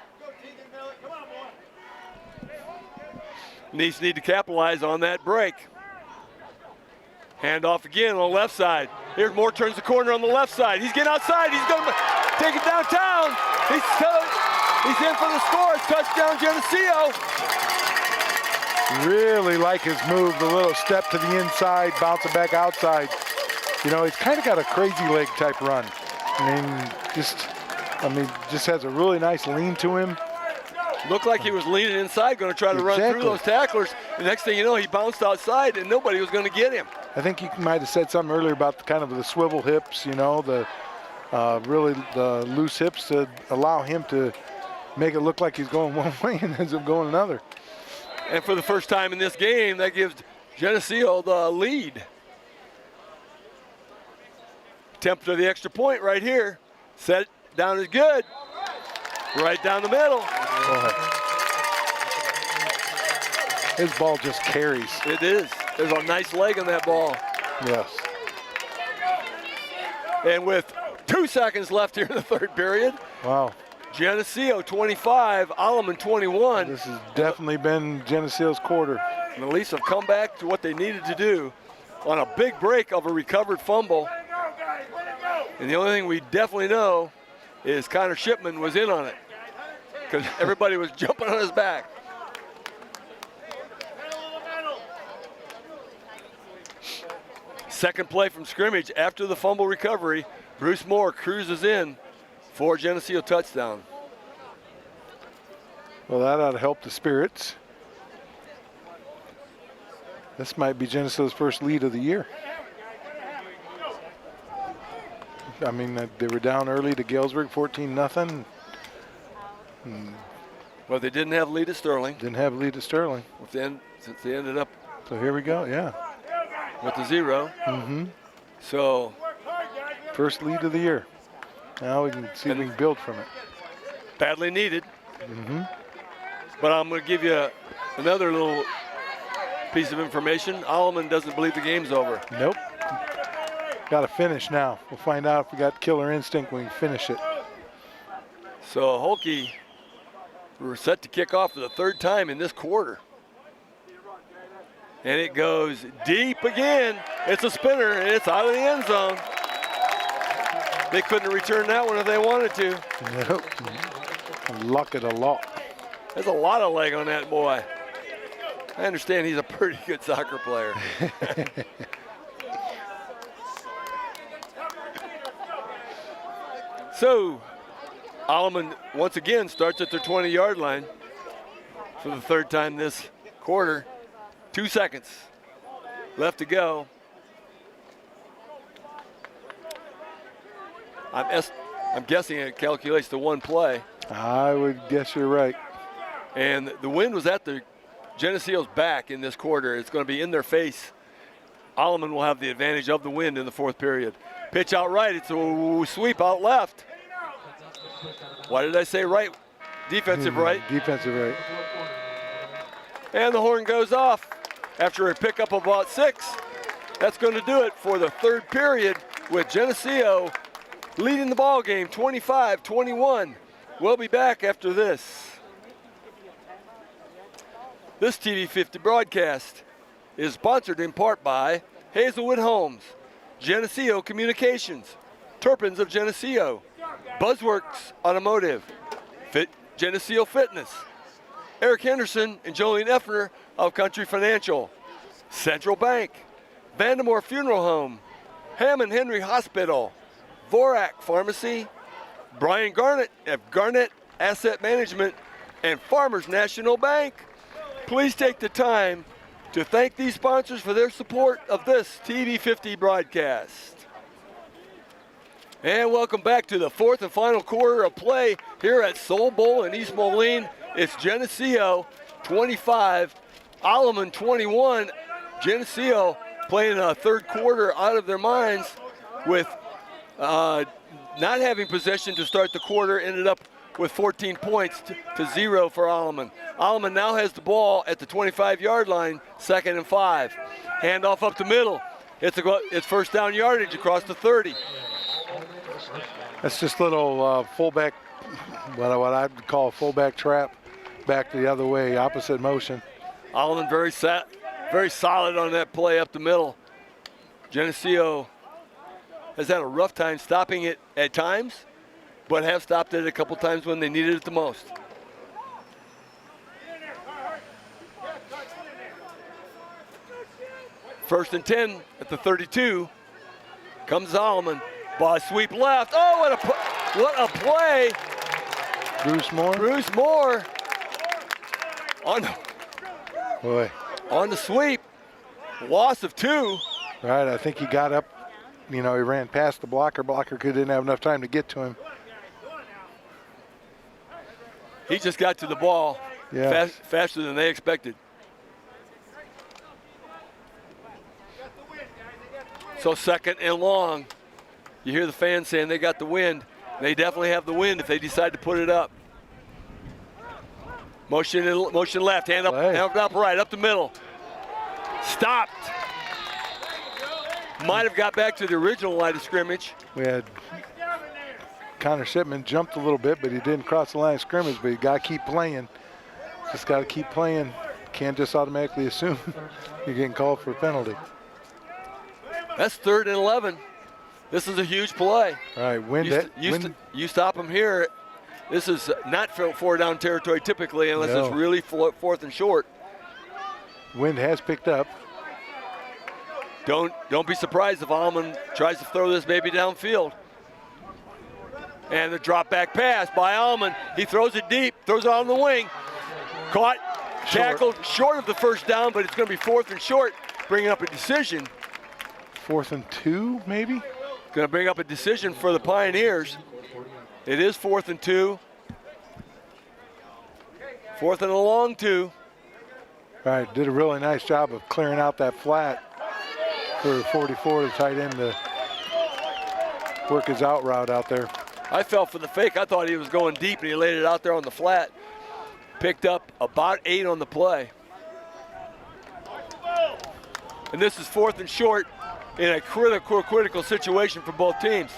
Leafs need to capitalize on that break. Hand off again on the left side. Here's Moore, turns the corner on the left side. He's getting outside. He's going to take it downtown. He's in for the score. Touchdown, Geneseo. Really like his move, the little step to the inside, bouncing back outside. You know, he's kind of got a crazy leg type run. Just has a really nice lean to him. Looked like he was leaning inside, going to try to run through those tacklers. The next thing you know, he bounced outside, and nobody was going to get him. I think you might have said something earlier about the swivel hips, you know, really the loose hips to allow him to make it look like he's going one way and ends up going another. And for the first time in this game, that gives Geneseo the lead. Attempt to the extra point right here. Set down is good. Right down the middle. Boy. His ball just carries. It is. There's a nice leg on that ball. Yes. And with 2 seconds left here in the third period, Wow. Geneseo 25, Alleman 21. This has definitely been Geneseo's quarter. And the Leafs have come back to what they needed to do on a big break of a recovered fumble. And the only thing we definitely know is Connor Shipman was in on it because everybody was jumping on his back. Second play from scrimmage after the fumble recovery, Bruce Moore cruises in for Geneseo touchdown. Well, that ought to help the spirits. This might be Geneseo's first lead of the year. I mean, they were down early to Galesburg, 14-0. Well, they didn't have lead at Sterling. Didn't have a lead at Sterling. Since they ended up So here we go, yeah. with the 0. Mm-hmm. So First lead of the year. Now we can see if we can build from it. badly needed. Mm-hmm. But I'm going to give you another little piece of information. Alleman doesn't believe the game's over. Nope. Got to finish now. We'll find out if we got killer instinct when we finish it. So Holke, we're set to kick off for the third time in this quarter. And it goes deep again. It's a spinner, and it's out of the end zone. They couldn't return that one if they wanted to. Nope. Luck it a lot. There's a lot of leg on that boy. I understand he's a pretty good soccer player. So, Alleman once again starts at their 20-yard line for the third time this quarter. 2 seconds left to go. I'm guessing it calculates to one play. I would guess you're right. And the wind was at the Geneseo's back in this quarter. It's going to be in their face. Alleman will have the advantage of the wind in the fourth period. Pitch out right. It's a sweep out left. Why did I say right? Defensive right. Defensive right. And the horn goes off after a pickup of about 6. That's going to do it for the third period with Geneseo leading the ball game 25-21. We'll be back after this. This TV50 broadcast is sponsored in part by Hazelwood Homes, Geneseo Communications, Turpins of Geneseo, Buzzworks Automotive, Geneseo Fitness, Eric Henderson and Jolene Effner of Country Financial, Central Bank, Vandemore Funeral Home, Hammond Henry Hospital, Vorak Pharmacy, Brian Garnett of Garnett Asset Management, and Farmers National Bank. Please take the time to thank these sponsors for their support of this TV50 broadcast. And welcome back to the fourth and final quarter of play here at Soul Bowl in East Moline. It's Geneseo 25, Alleman 21. Geneseo playing a third quarter out of their minds with not having possession to start the quarter, ended up with 14 points to 0 for Alleman. Alleman now has the ball at the 25-yard line, 2nd and 5. Handoff up the middle. It's first down yardage across the 30. That's just little fullback, what I'd call a fullback trap, back the other way, opposite motion. Alleman very solid on that play up the middle. Geneseo has had a rough time stopping it at times, but have stopped it a couple times when they needed it the most. First and 10 at the 32. Comes Alleman. Ball sweep left. Oh, what a play. Bruce Moore. Bruce Moore on the sweep. Loss of 2. Right, I think he got up. You know, he ran past the blocker. Blocker didn't have enough time to get to him. He just got to the ball faster than they expected. So 2nd and long. You hear the fans saying they got the wind. They definitely have the wind if they decide to put it up. Motion left, hand up right, up the middle. Stopped. Might have got back to the original line of scrimmage. We had Connor Shipman jumped a little bit, but he didn't cross the line of scrimmage, but you got to keep playing. Just got to keep playing. Can't just automatically assume you're getting called for a penalty. That's 3rd and 11. This is a huge play. All right, you stop him here. This is not 4-down territory typically unless it's really 4th and short. Wind has picked up. Don't be surprised if Alleman tries to throw this maybe downfield. And the drop back pass by Alleman. He throws it deep, throws it on the wing. Caught, tackled, short of the first down, but it's going to be 4th and short, bringing up a decision. 4th and 2, maybe? Going to bring up a decision for the Pioneers. It is 4th and 2. 4th and a long 2. All right, did a really nice job of clearing out that flat for 44, the tight end, to work his out route out there. I fell for the fake. I thought he was going deep, and he laid it out there on the flat. Picked up about 8 on the play. And this is 4th and short in a critical situation for both teams.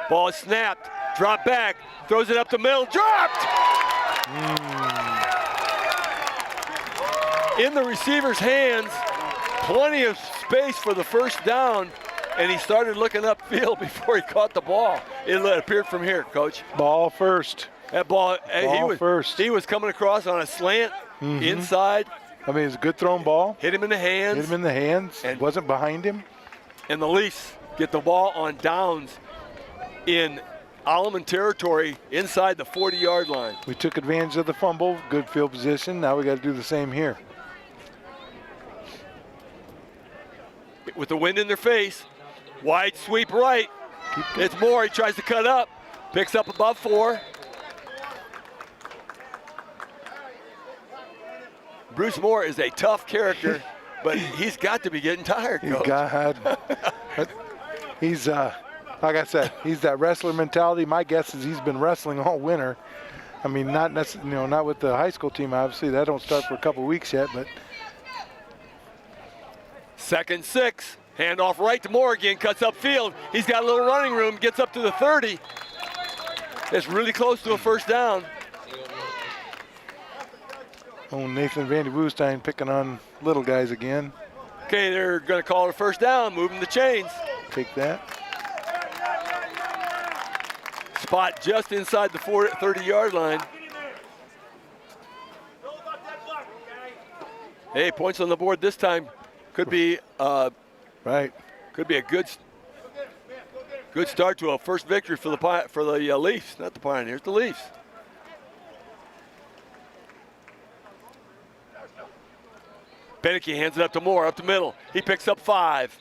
Ball is snapped, drop back, throws it up the middle, dropped! In the receiver's hands, plenty of space for the first down, and he started looking upfield before he caught the ball. It appeared from here, Coach. Ball first. That ball first. He was coming across on a slant, inside. I mean, it's a good thrown ball. Hit him in the hands. Hit him in the hands. And wasn't behind him. And the Leafs get the ball on downs in Alleman territory inside the 40-yard line. We took advantage of the fumble. Good field position. Now we got to do the same here. With the wind in their face, wide sweep right. It's Moore. He tries to cut up. Picks up about 4. Bruce Moore is a tough character, but he's got to be getting tired, Coach. He's like I said, he's that wrestler mentality. My guess is he's been wrestling all winter. I mean, not necessarily, not with the high school team, obviously. That don't start for a couple weeks yet, but. 2nd 6, handoff right to Moore again, cuts upfield. He's got a little running room, gets up to the 30. It's really close to a first down. Oh, Nathan Vandy Woestein picking on little guys again. Okay, they're going to call it a first down, moving the chains. Take that. Spot just inside the 30-yard line. Hey, points on the board this time. Could be right. Could be a good start to a first victory for the Leafs, not the Pioneers, the Leafs. Beneke hands it up to Moore, up the middle. He picks up 5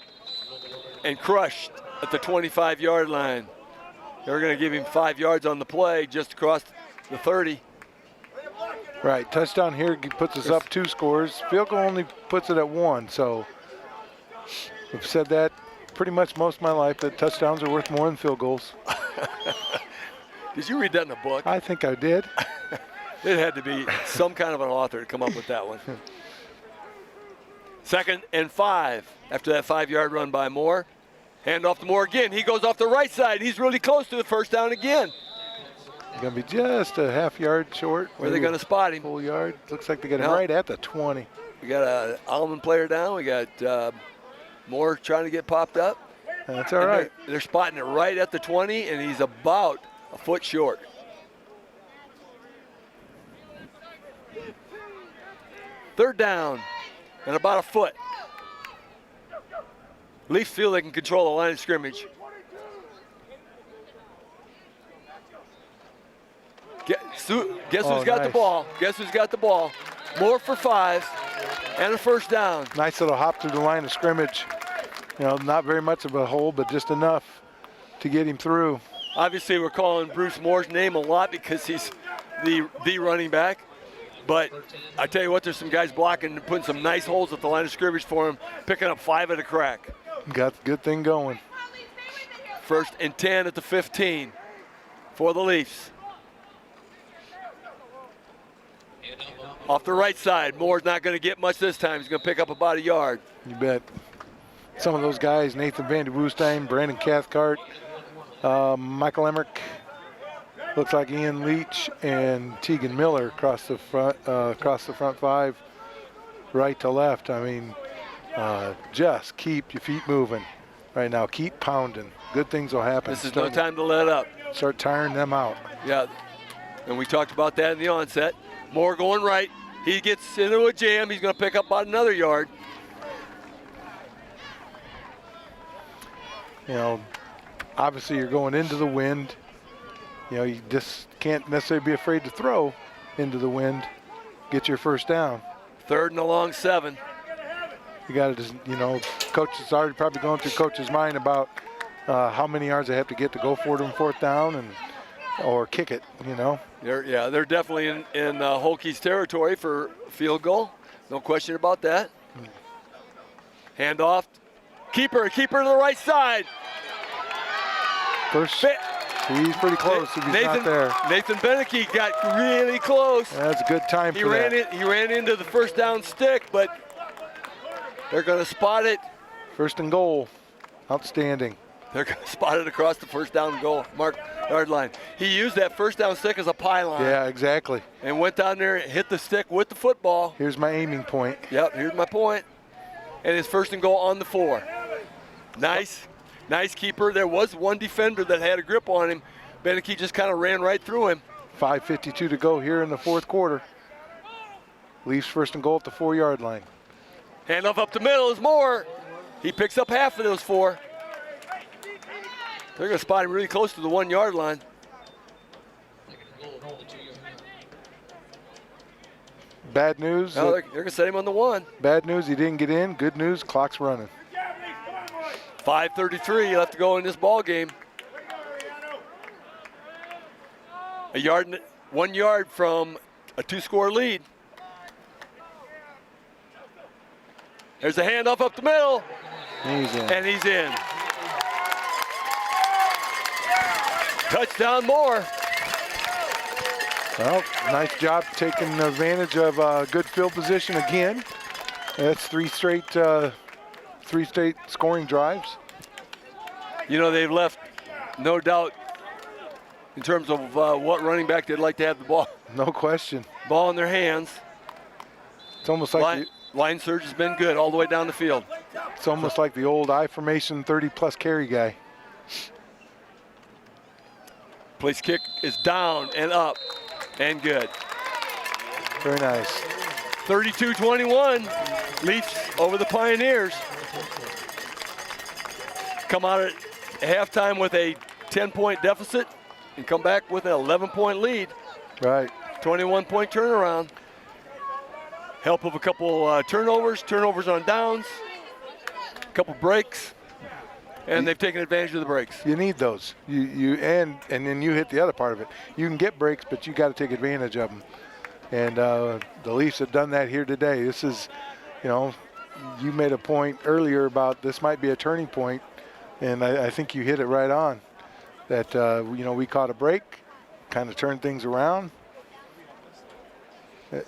and crushed at the 25-yard line. They're going to give him 5 yards on the play just across the 30. Right, touchdown here puts us up 2 scores. Field goal only puts it at 1, so I've said that pretty much most of my life, that touchdowns are worth more than field goals. Did you read that in a book? I think I did. It had to be some kind of an author to come up with that one. 2nd and 5 after that 5-yard run by Moore. Hand off to Moore again. He goes off the right side. He's really close to the first down again. Going to be just a half yard short. Where are they going to spot him? Full yard. Looks like they got him right at the 20. We got an Alleman player down. We got Moore trying to get popped up. That's all right. They're spotting it right at the 20, and he's about a foot short. Third down and about a foot. Leafs feel they can control the line of scrimmage. Guess who's got the ball? Guess who's got the ball? Moore for 5 and a first down. Nice little hop through the line of scrimmage. You know, not very much of a hole, but just enough to get him through. Obviously, we're calling Bruce Moore's name a lot because he's the running back. But I tell you what, there's some guys blocking and putting some nice holes at the line of scrimmage for him, picking up 5 at a crack. Got the good thing going. 1st and 10 at the 15 for the Leafs. Off the right side. Moore's not going to get much this time. He's going to pick up about a yard. You bet. Some of those guys, Nathan Van Der Woestijn, Brandon Cathcart, Michael Emmerich, looks like Ian Leach and Tegan Miller across the front five, right to left. I mean, just keep your feet moving right now. Keep pounding. Good things will happen. This is no time to let up. Start tiring them out. Yeah, and we talked about that in the onset. Moore going right. He gets into a jam. He's going to pick up about another yard. You know, obviously you're going into the wind. You know, you just can't necessarily be afraid to throw into the wind. Get your first down. 3rd and a long 7. You got to just, you know, coach is already probably going through coach's mind about how many yards they have to get to go for it on 4th down or kick it, you know. They're definitely in Hokies territory for field goal. No question about that. Hand off. Keeper to the right side. First, he's pretty close if he's not there. Nathan Beneke got really close. That's a good time for that. He ran into the first down stick, but they're going to spot it. 1st and goal. Outstanding. They're going to spot it across the first down goal, yard line. He used that first down stick as a pylon. Yeah, exactly. And went down there and hit the stick with the football. Here's my aiming point. Yep, here's my point. And his 1st and goal on the 4. Nice keeper. There was one defender that had a grip on him. Beneke just kind of ran right through him. 5:52 to go here in the 4th quarter. Leafs 1st and goal at the 4-yard line. Handoff up the middle is Moore. He picks up half of those 4. They're going to spot him really close to the 1-yard line. Bad news. No, they're going to set him on the 1. Bad news, he didn't get in. Good news, clock's running. 5:33 left to go in this ball game. 1 yard from a 2-score lead. There's a handoff up the middle. He's in. And he's in. Touchdown Moore. Well, nice job taking advantage of good field position again. That's three straight scoring drives. You know, they've left, no doubt, in terms of what running back they'd like to have the ball. No question. Ball in their hands. It's almost like line surge has been good all the way down the field. It's almost like the old I formation 30-plus carry guy. Place kick is down and up and good. Very nice. 32-21, Leafs over the Pioneers. Come out at halftime with a 10-point deficit and come back with an 11-point lead. Right. 21-point turnaround. Help of a couple turnovers on downs, a couple breaks, and they've taken advantage of the breaks. You need those. And then you hit the other part of it. You can get breaks, but you got to take advantage of them. And the Leafs have done that here today. This is, you know, you made a point earlier about this might be a turning point, and I think you hit it right on. That you know, we caught a break, kind of turned things around.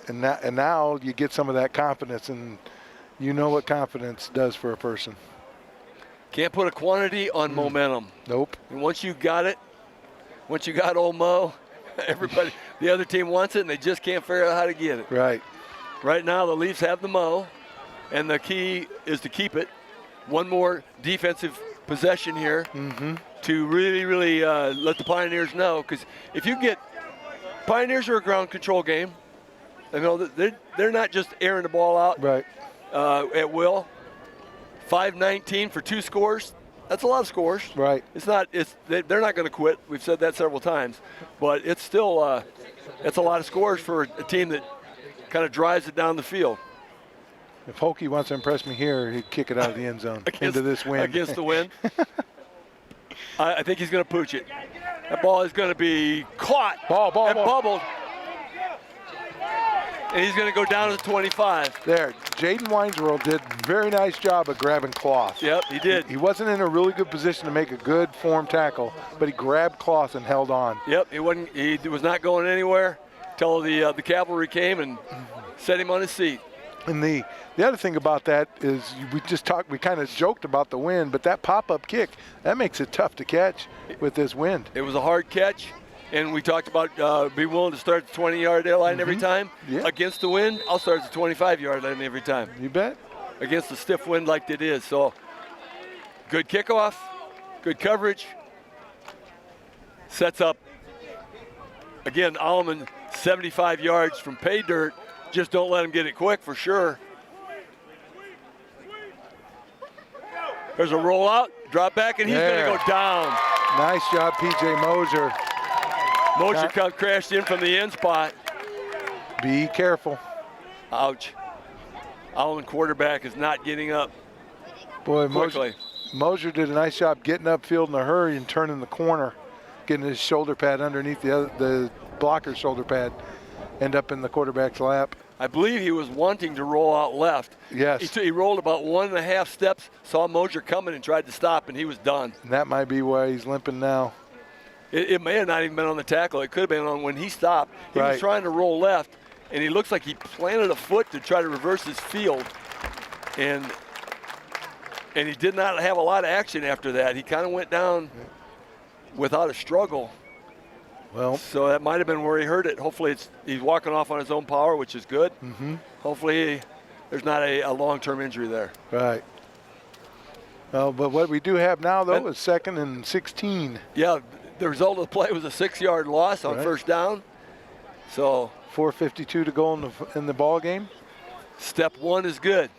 And now you get some of that confidence, and you know what confidence does for a person. Can't put a quantity on momentum. Nope. And once you got it, once you got old Mo, everybody, the other team wants it, and they just can't figure out how to get it. Right. Right now, the Leafs have the Mo, and the key is to keep it. One more defensive possession here to really let the Pioneers know, because if you get – Pioneers are a ground control game. You know, they're not just airing the ball out at will. 5-19 for 2 scores. That's a lot of scores. Right. It's not. They're not going to quit. We've said that several times, but it's still it's a lot of scores for a team that kind of drives it down the field. If Hokie wants to impress me here, he'd kick it out of the end zone into this wind. Against the wind. I think he's going to pooch it. That ball is going to be caught and bubbled. And he's going to go down to 25. There, Jaden Winesworld did a very nice job of grabbing Cloth. Yep, he did. He wasn't in a really good position to make a good form tackle, but he grabbed Cloth and held on. Yep, he was not going anywhere until the cavalry came and set him on his seat. And the other thing about that is we kind of joked about the wind, but that pop-up kick, that makes it tough to catch with this wind. It was a hard catch, and we talked about be willing to start at the 20-yard line every time. Yeah. Against the wind, I'll start at the 25-yard line every time. You bet. Against the stiff wind like it is. So good kickoff, good coverage. Sets up, again, Alleman 75 yards from pay dirt. Just don't let him get it quick for sure. There's a rollout, drop back, and he's going to go down. Nice job, P.J. Mosier. Mosier crashed in from the end spot. Be careful. Ouch. Alleman quarterback is not getting up Boy, quickly. Mosier did a nice job getting upfield in a hurry and turning the corner, getting his shoulder pad underneath the blocker's shoulder pad, end up in the quarterback's lap. I believe he was wanting to roll out left. Yes. He rolled about 1.5 steps, saw Mosier coming and tried to stop, and he was done. And that might be why he's limping now. It may have not even been on the tackle. It could have been on when he stopped. He was trying to roll left, and he looks like he planted a foot to try to reverse his field. And he did not have a lot of action after that. He kind of went down without a struggle. Well, so that might have been where he hurt it. Hopefully he's walking off on his own power, which is good. Hopefully there's not a long-term injury there. Right. Well, but what we do have now, though, is 2nd and 16. Yeah, the result of the play was a 6-yard loss on first down. So 4:52 to go in the ball game. Step one is good.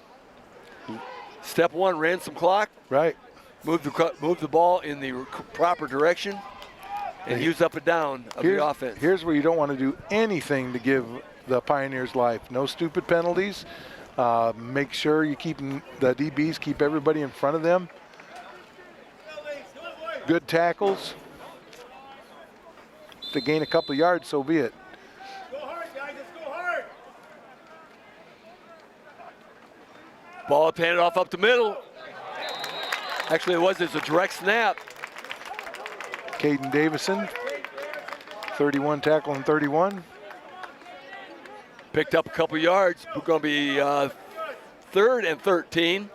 Step one, ran some clock. Right. Moved the ball in the proper direction. And use up and down of the offense. Here's where you don't want to do anything to give the Pioneers life. No stupid penalties. Make sure you keep the DBs, keep everybody in front of them. Good tackles. To gain a couple yards, so be it. Go hard, guys. Let's go hard. Ball handed off up the middle. Actually, it's a direct snap. Caden Davison, 31 tackle and 31. Picked up a couple yards. We're going to be 3rd and 13.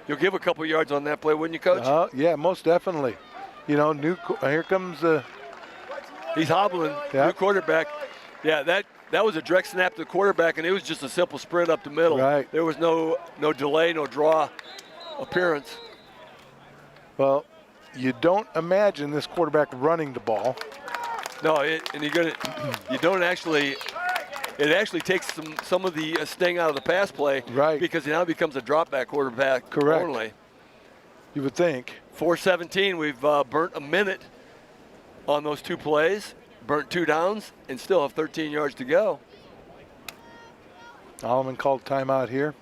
You'll give a couple yards on that play, wouldn't you, Coach? Yeah, most definitely. You know, here comes the. He's hobbling. New quarterback. Yeah, that was a direct snap to the quarterback, and it was just a simple sprint up the middle. Right. There was no delay, no draw appearance. Well, you don't imagine this quarterback running the ball. No, it actually takes some of the sting out of the pass play. Right. Because he now becomes a drop back quarterback. Correct. Only. You would think. 4:17, we've burnt a minute on those two plays, burnt 2 downs, and still have 13 yards to go. Alleman called timeout here.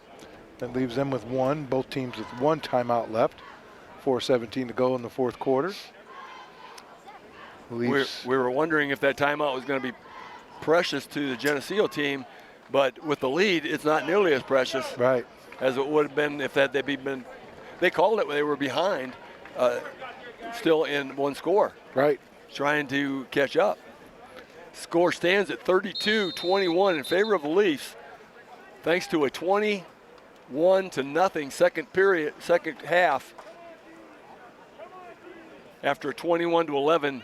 That leaves them with 1. Both teams with 1 timeout left. 4:17 to go in the 4th quarter. We were wondering if that timeout was going to be precious to the Geneseo team, but with the lead, it's not nearly as precious as it would have been if they'd been. They called it when they were behind, still in 1 score. Right. Trying to catch up. Score stands at 32-21 in favor of the Leafs, thanks to a 21-0 second half. After a 21-11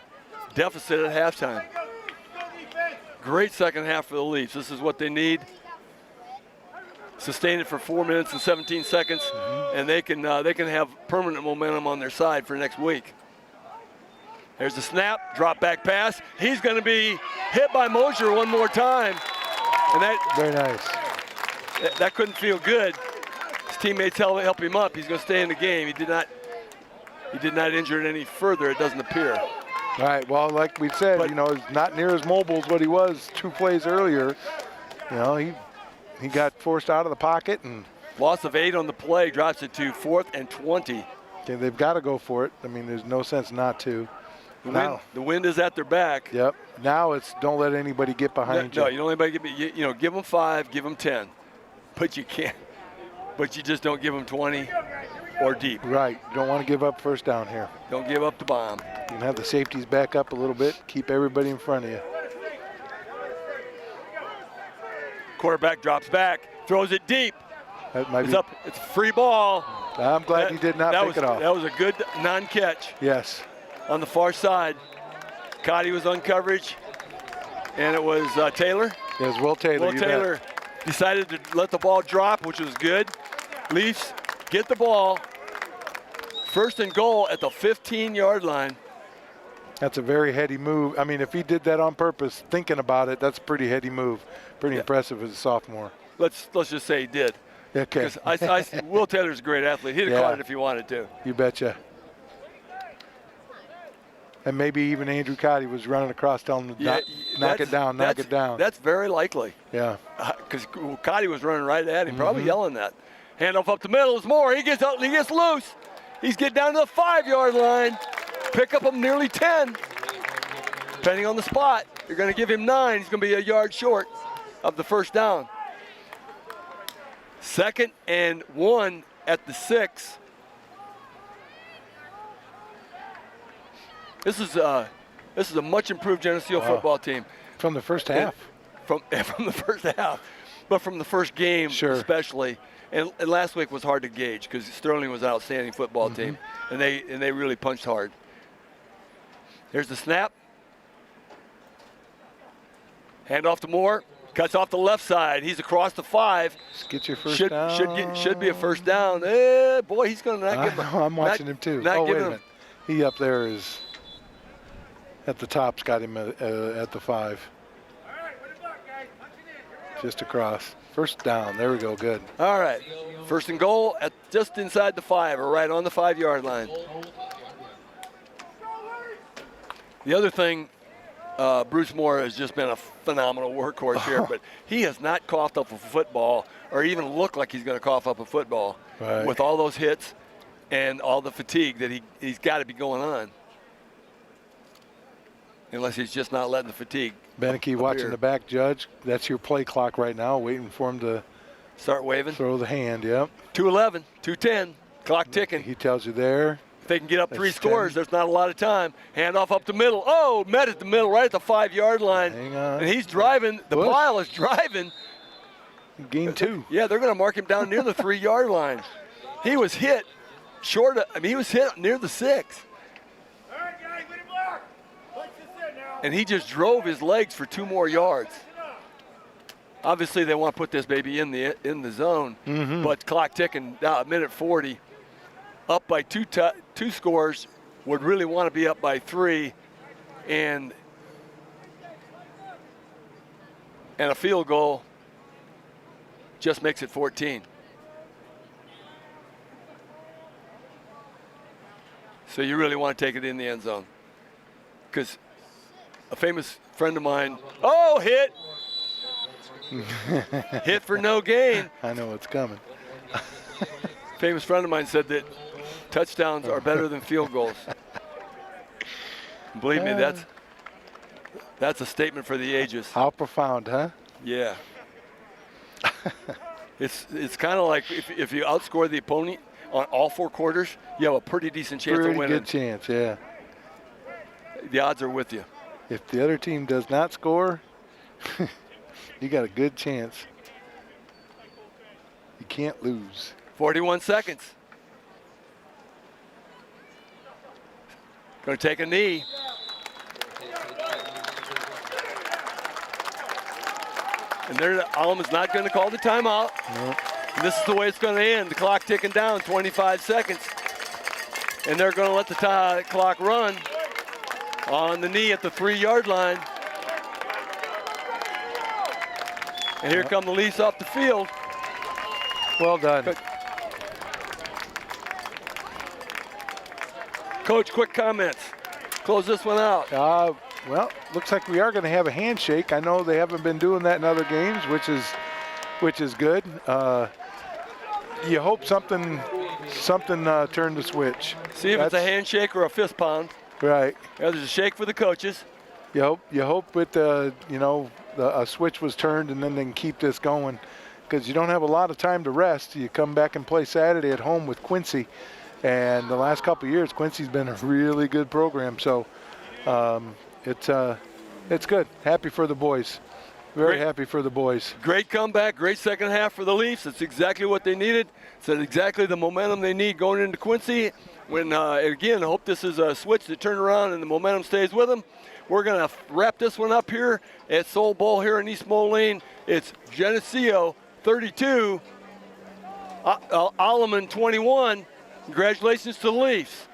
deficit at halftime. Great second half for the Leafs. This is what they need. Sustain it for 4 minutes and 17 seconds, and they can have permanent momentum on their side for next week. There's the snap, drop back pass. He's going to be hit by Mosier one more time, and that very nice. That couldn't feel good. His teammates help him up. He's going to stay in the game. He did not injure it any further, it doesn't appear. All right, well, like we said, he's not near as mobile as what he was 2 plays earlier. He got forced out of the pocket. And loss of 8 on the play drops it to 4th and 20. Okay, they've got to go for it. I mean, there's no sense not to. The wind is at their back. Yep. Now it's don't let anybody get behind you. No, you don't let anybody give them 5, give them 10. But you can't. But you just don't give them 20 or deep. Right. You don't want to give up first down here. Don't give up the bomb. You can have the safeties back up a little bit. Keep everybody in front of you. Quarterback drops back, throws it deep. That might It's be. up. It's a free ball. I'm glad he did not pick it off. That was a good non-catch Yes. on the far side. Cotty was on coverage, and it was Taylor. It was Will Taylor. Will you bet. Taylor decided to let the ball drop, which was good. Leafs get the ball. First and goal at the 15-yard line. That's a very heady move. I mean, if he did that on purpose, thinking about it, that's a pretty heady move. Pretty impressive as a sophomore. Let's just say he did. Okay. Because Will Taylor's a great athlete. He'd have caught it if he wanted to. You betcha. And maybe even Andrew Cotty was running across telling him to knock it down, knock it down. That's very likely. Yeah. Because Cotty was running right at him, probably yelling that. Handoff up the middle is Moore. He gets loose. He's getting down to the 5-yard line. Pick up him nearly 10. Depending on the spot, you're going to give him 9. He's going to be a yard short of the first down. 2nd and 1 at the 6. This is a much improved Geneseo football team. From the first half. From the first half, but from the first game especially. And last week was hard to gauge because Sterling was an outstanding football team, and they really punched hard. Here's the snap. Hand off to Moore. Cuts off the left side. He's across the 5. Just get your first down. Should be a first down. Boy, he's going to not give him. I'm watching him too. Not wait giving a minute. He up there is at the top's got him at the 5. Just across. First down. There we go. Good. All right. First and goal at just inside the 5, or right on the 5-yard line. The other thing, Bruce Moore has just been a phenomenal workhorse here, but he has not coughed up a football or even looked like he's going to cough up a football with all those hits and all the fatigue that he's got to be going on. Unless he's just not letting the fatigue. Beneke watching the back, Judge. That's your play clock right now, waiting for him to start waving. Throw the hand, yep. 2:11, 2:10, clock ticking. He tells you there. If they can get up 3 scores, there's not a lot of time. Handoff up the middle. Oh, met at the middle, right at the 5-yard line. Hang on. And he's driving. The pile is driving. Gain 2. Yeah, they're going to mark him down near the 3-yard line. He was hit short. He was hit near the 6. All right, guys, way to block. Punch this in now. And he just drove his legs for 2 more yards. Obviously, they want to put this baby in the zone, but clock ticking, now a minute 40. Up by 2 scores, would really want to be up by 3, and a field goal just makes it 14. So you really want to take it in the end zone, because a famous friend of mine, hit. Hit for no gain. I know it's coming. Famous friend of mine said that touchdowns are better than field goals. Believe me, that's a statement for the ages. How profound, huh? Yeah. It's kind of like if you outscore the opponent on all 4 quarters, you have a pretty decent chance of winning. Pretty good chance, yeah. The odds are with you. If the other team does not score, you got a good chance. You can't lose. 41 seconds. Going to take a knee. And Alleman's not going to call the timeout. Nope. And this is the way it's going to end. The clock ticking down, 25 seconds. And they're going to let the clock run on the knee at the 3-yard line. And here come the Leafs off the field. Well done. Coach, quick comments. Close this one out. Well, looks like we are going to have a handshake. I know they haven't been doing that in other games, which is good. You hope something turned the switch. See if it's a handshake or a fist pound. Right. Yeah, there's a shake for the coaches. You hope a switch was turned and then they can keep this going, because you don't have a lot of time to rest. You come back and play Saturday at home with Quincy, and the last couple of years Quincy's been a really good program. So it's good. Happy for the boys. Very happy for the boys. Great comeback, great second half for the Leafs. It's exactly what they needed. It's exactly the momentum they need going into Quincy. When, again, I hope this is a switch to turn around and the momentum stays with them. We're going to wrap this one up here at Soul Bowl here in East Moline. It's Geneseo 32, Alleman 21. Congratulations to the Leafs.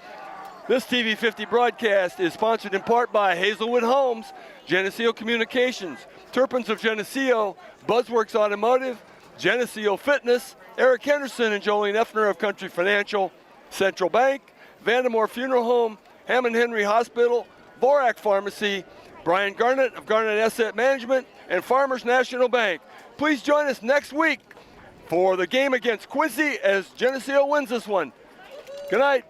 This TV 50 broadcast is sponsored in part by Hazelwood Homes, Geneseo Communications, Turpins of Geneseo, Buzzworks Automotive, Geneseo Fitness, Eric Henderson and Jolene Effner of Country Financial, Central Bank, Vandemore Funeral Home, Hammond Henry Hospital, Vorak Pharmacy, Brian Garnett of Garnett Asset Management, and Farmers National Bank. Please join us next week for the game against Quincy as Geneseo wins this one. Good night.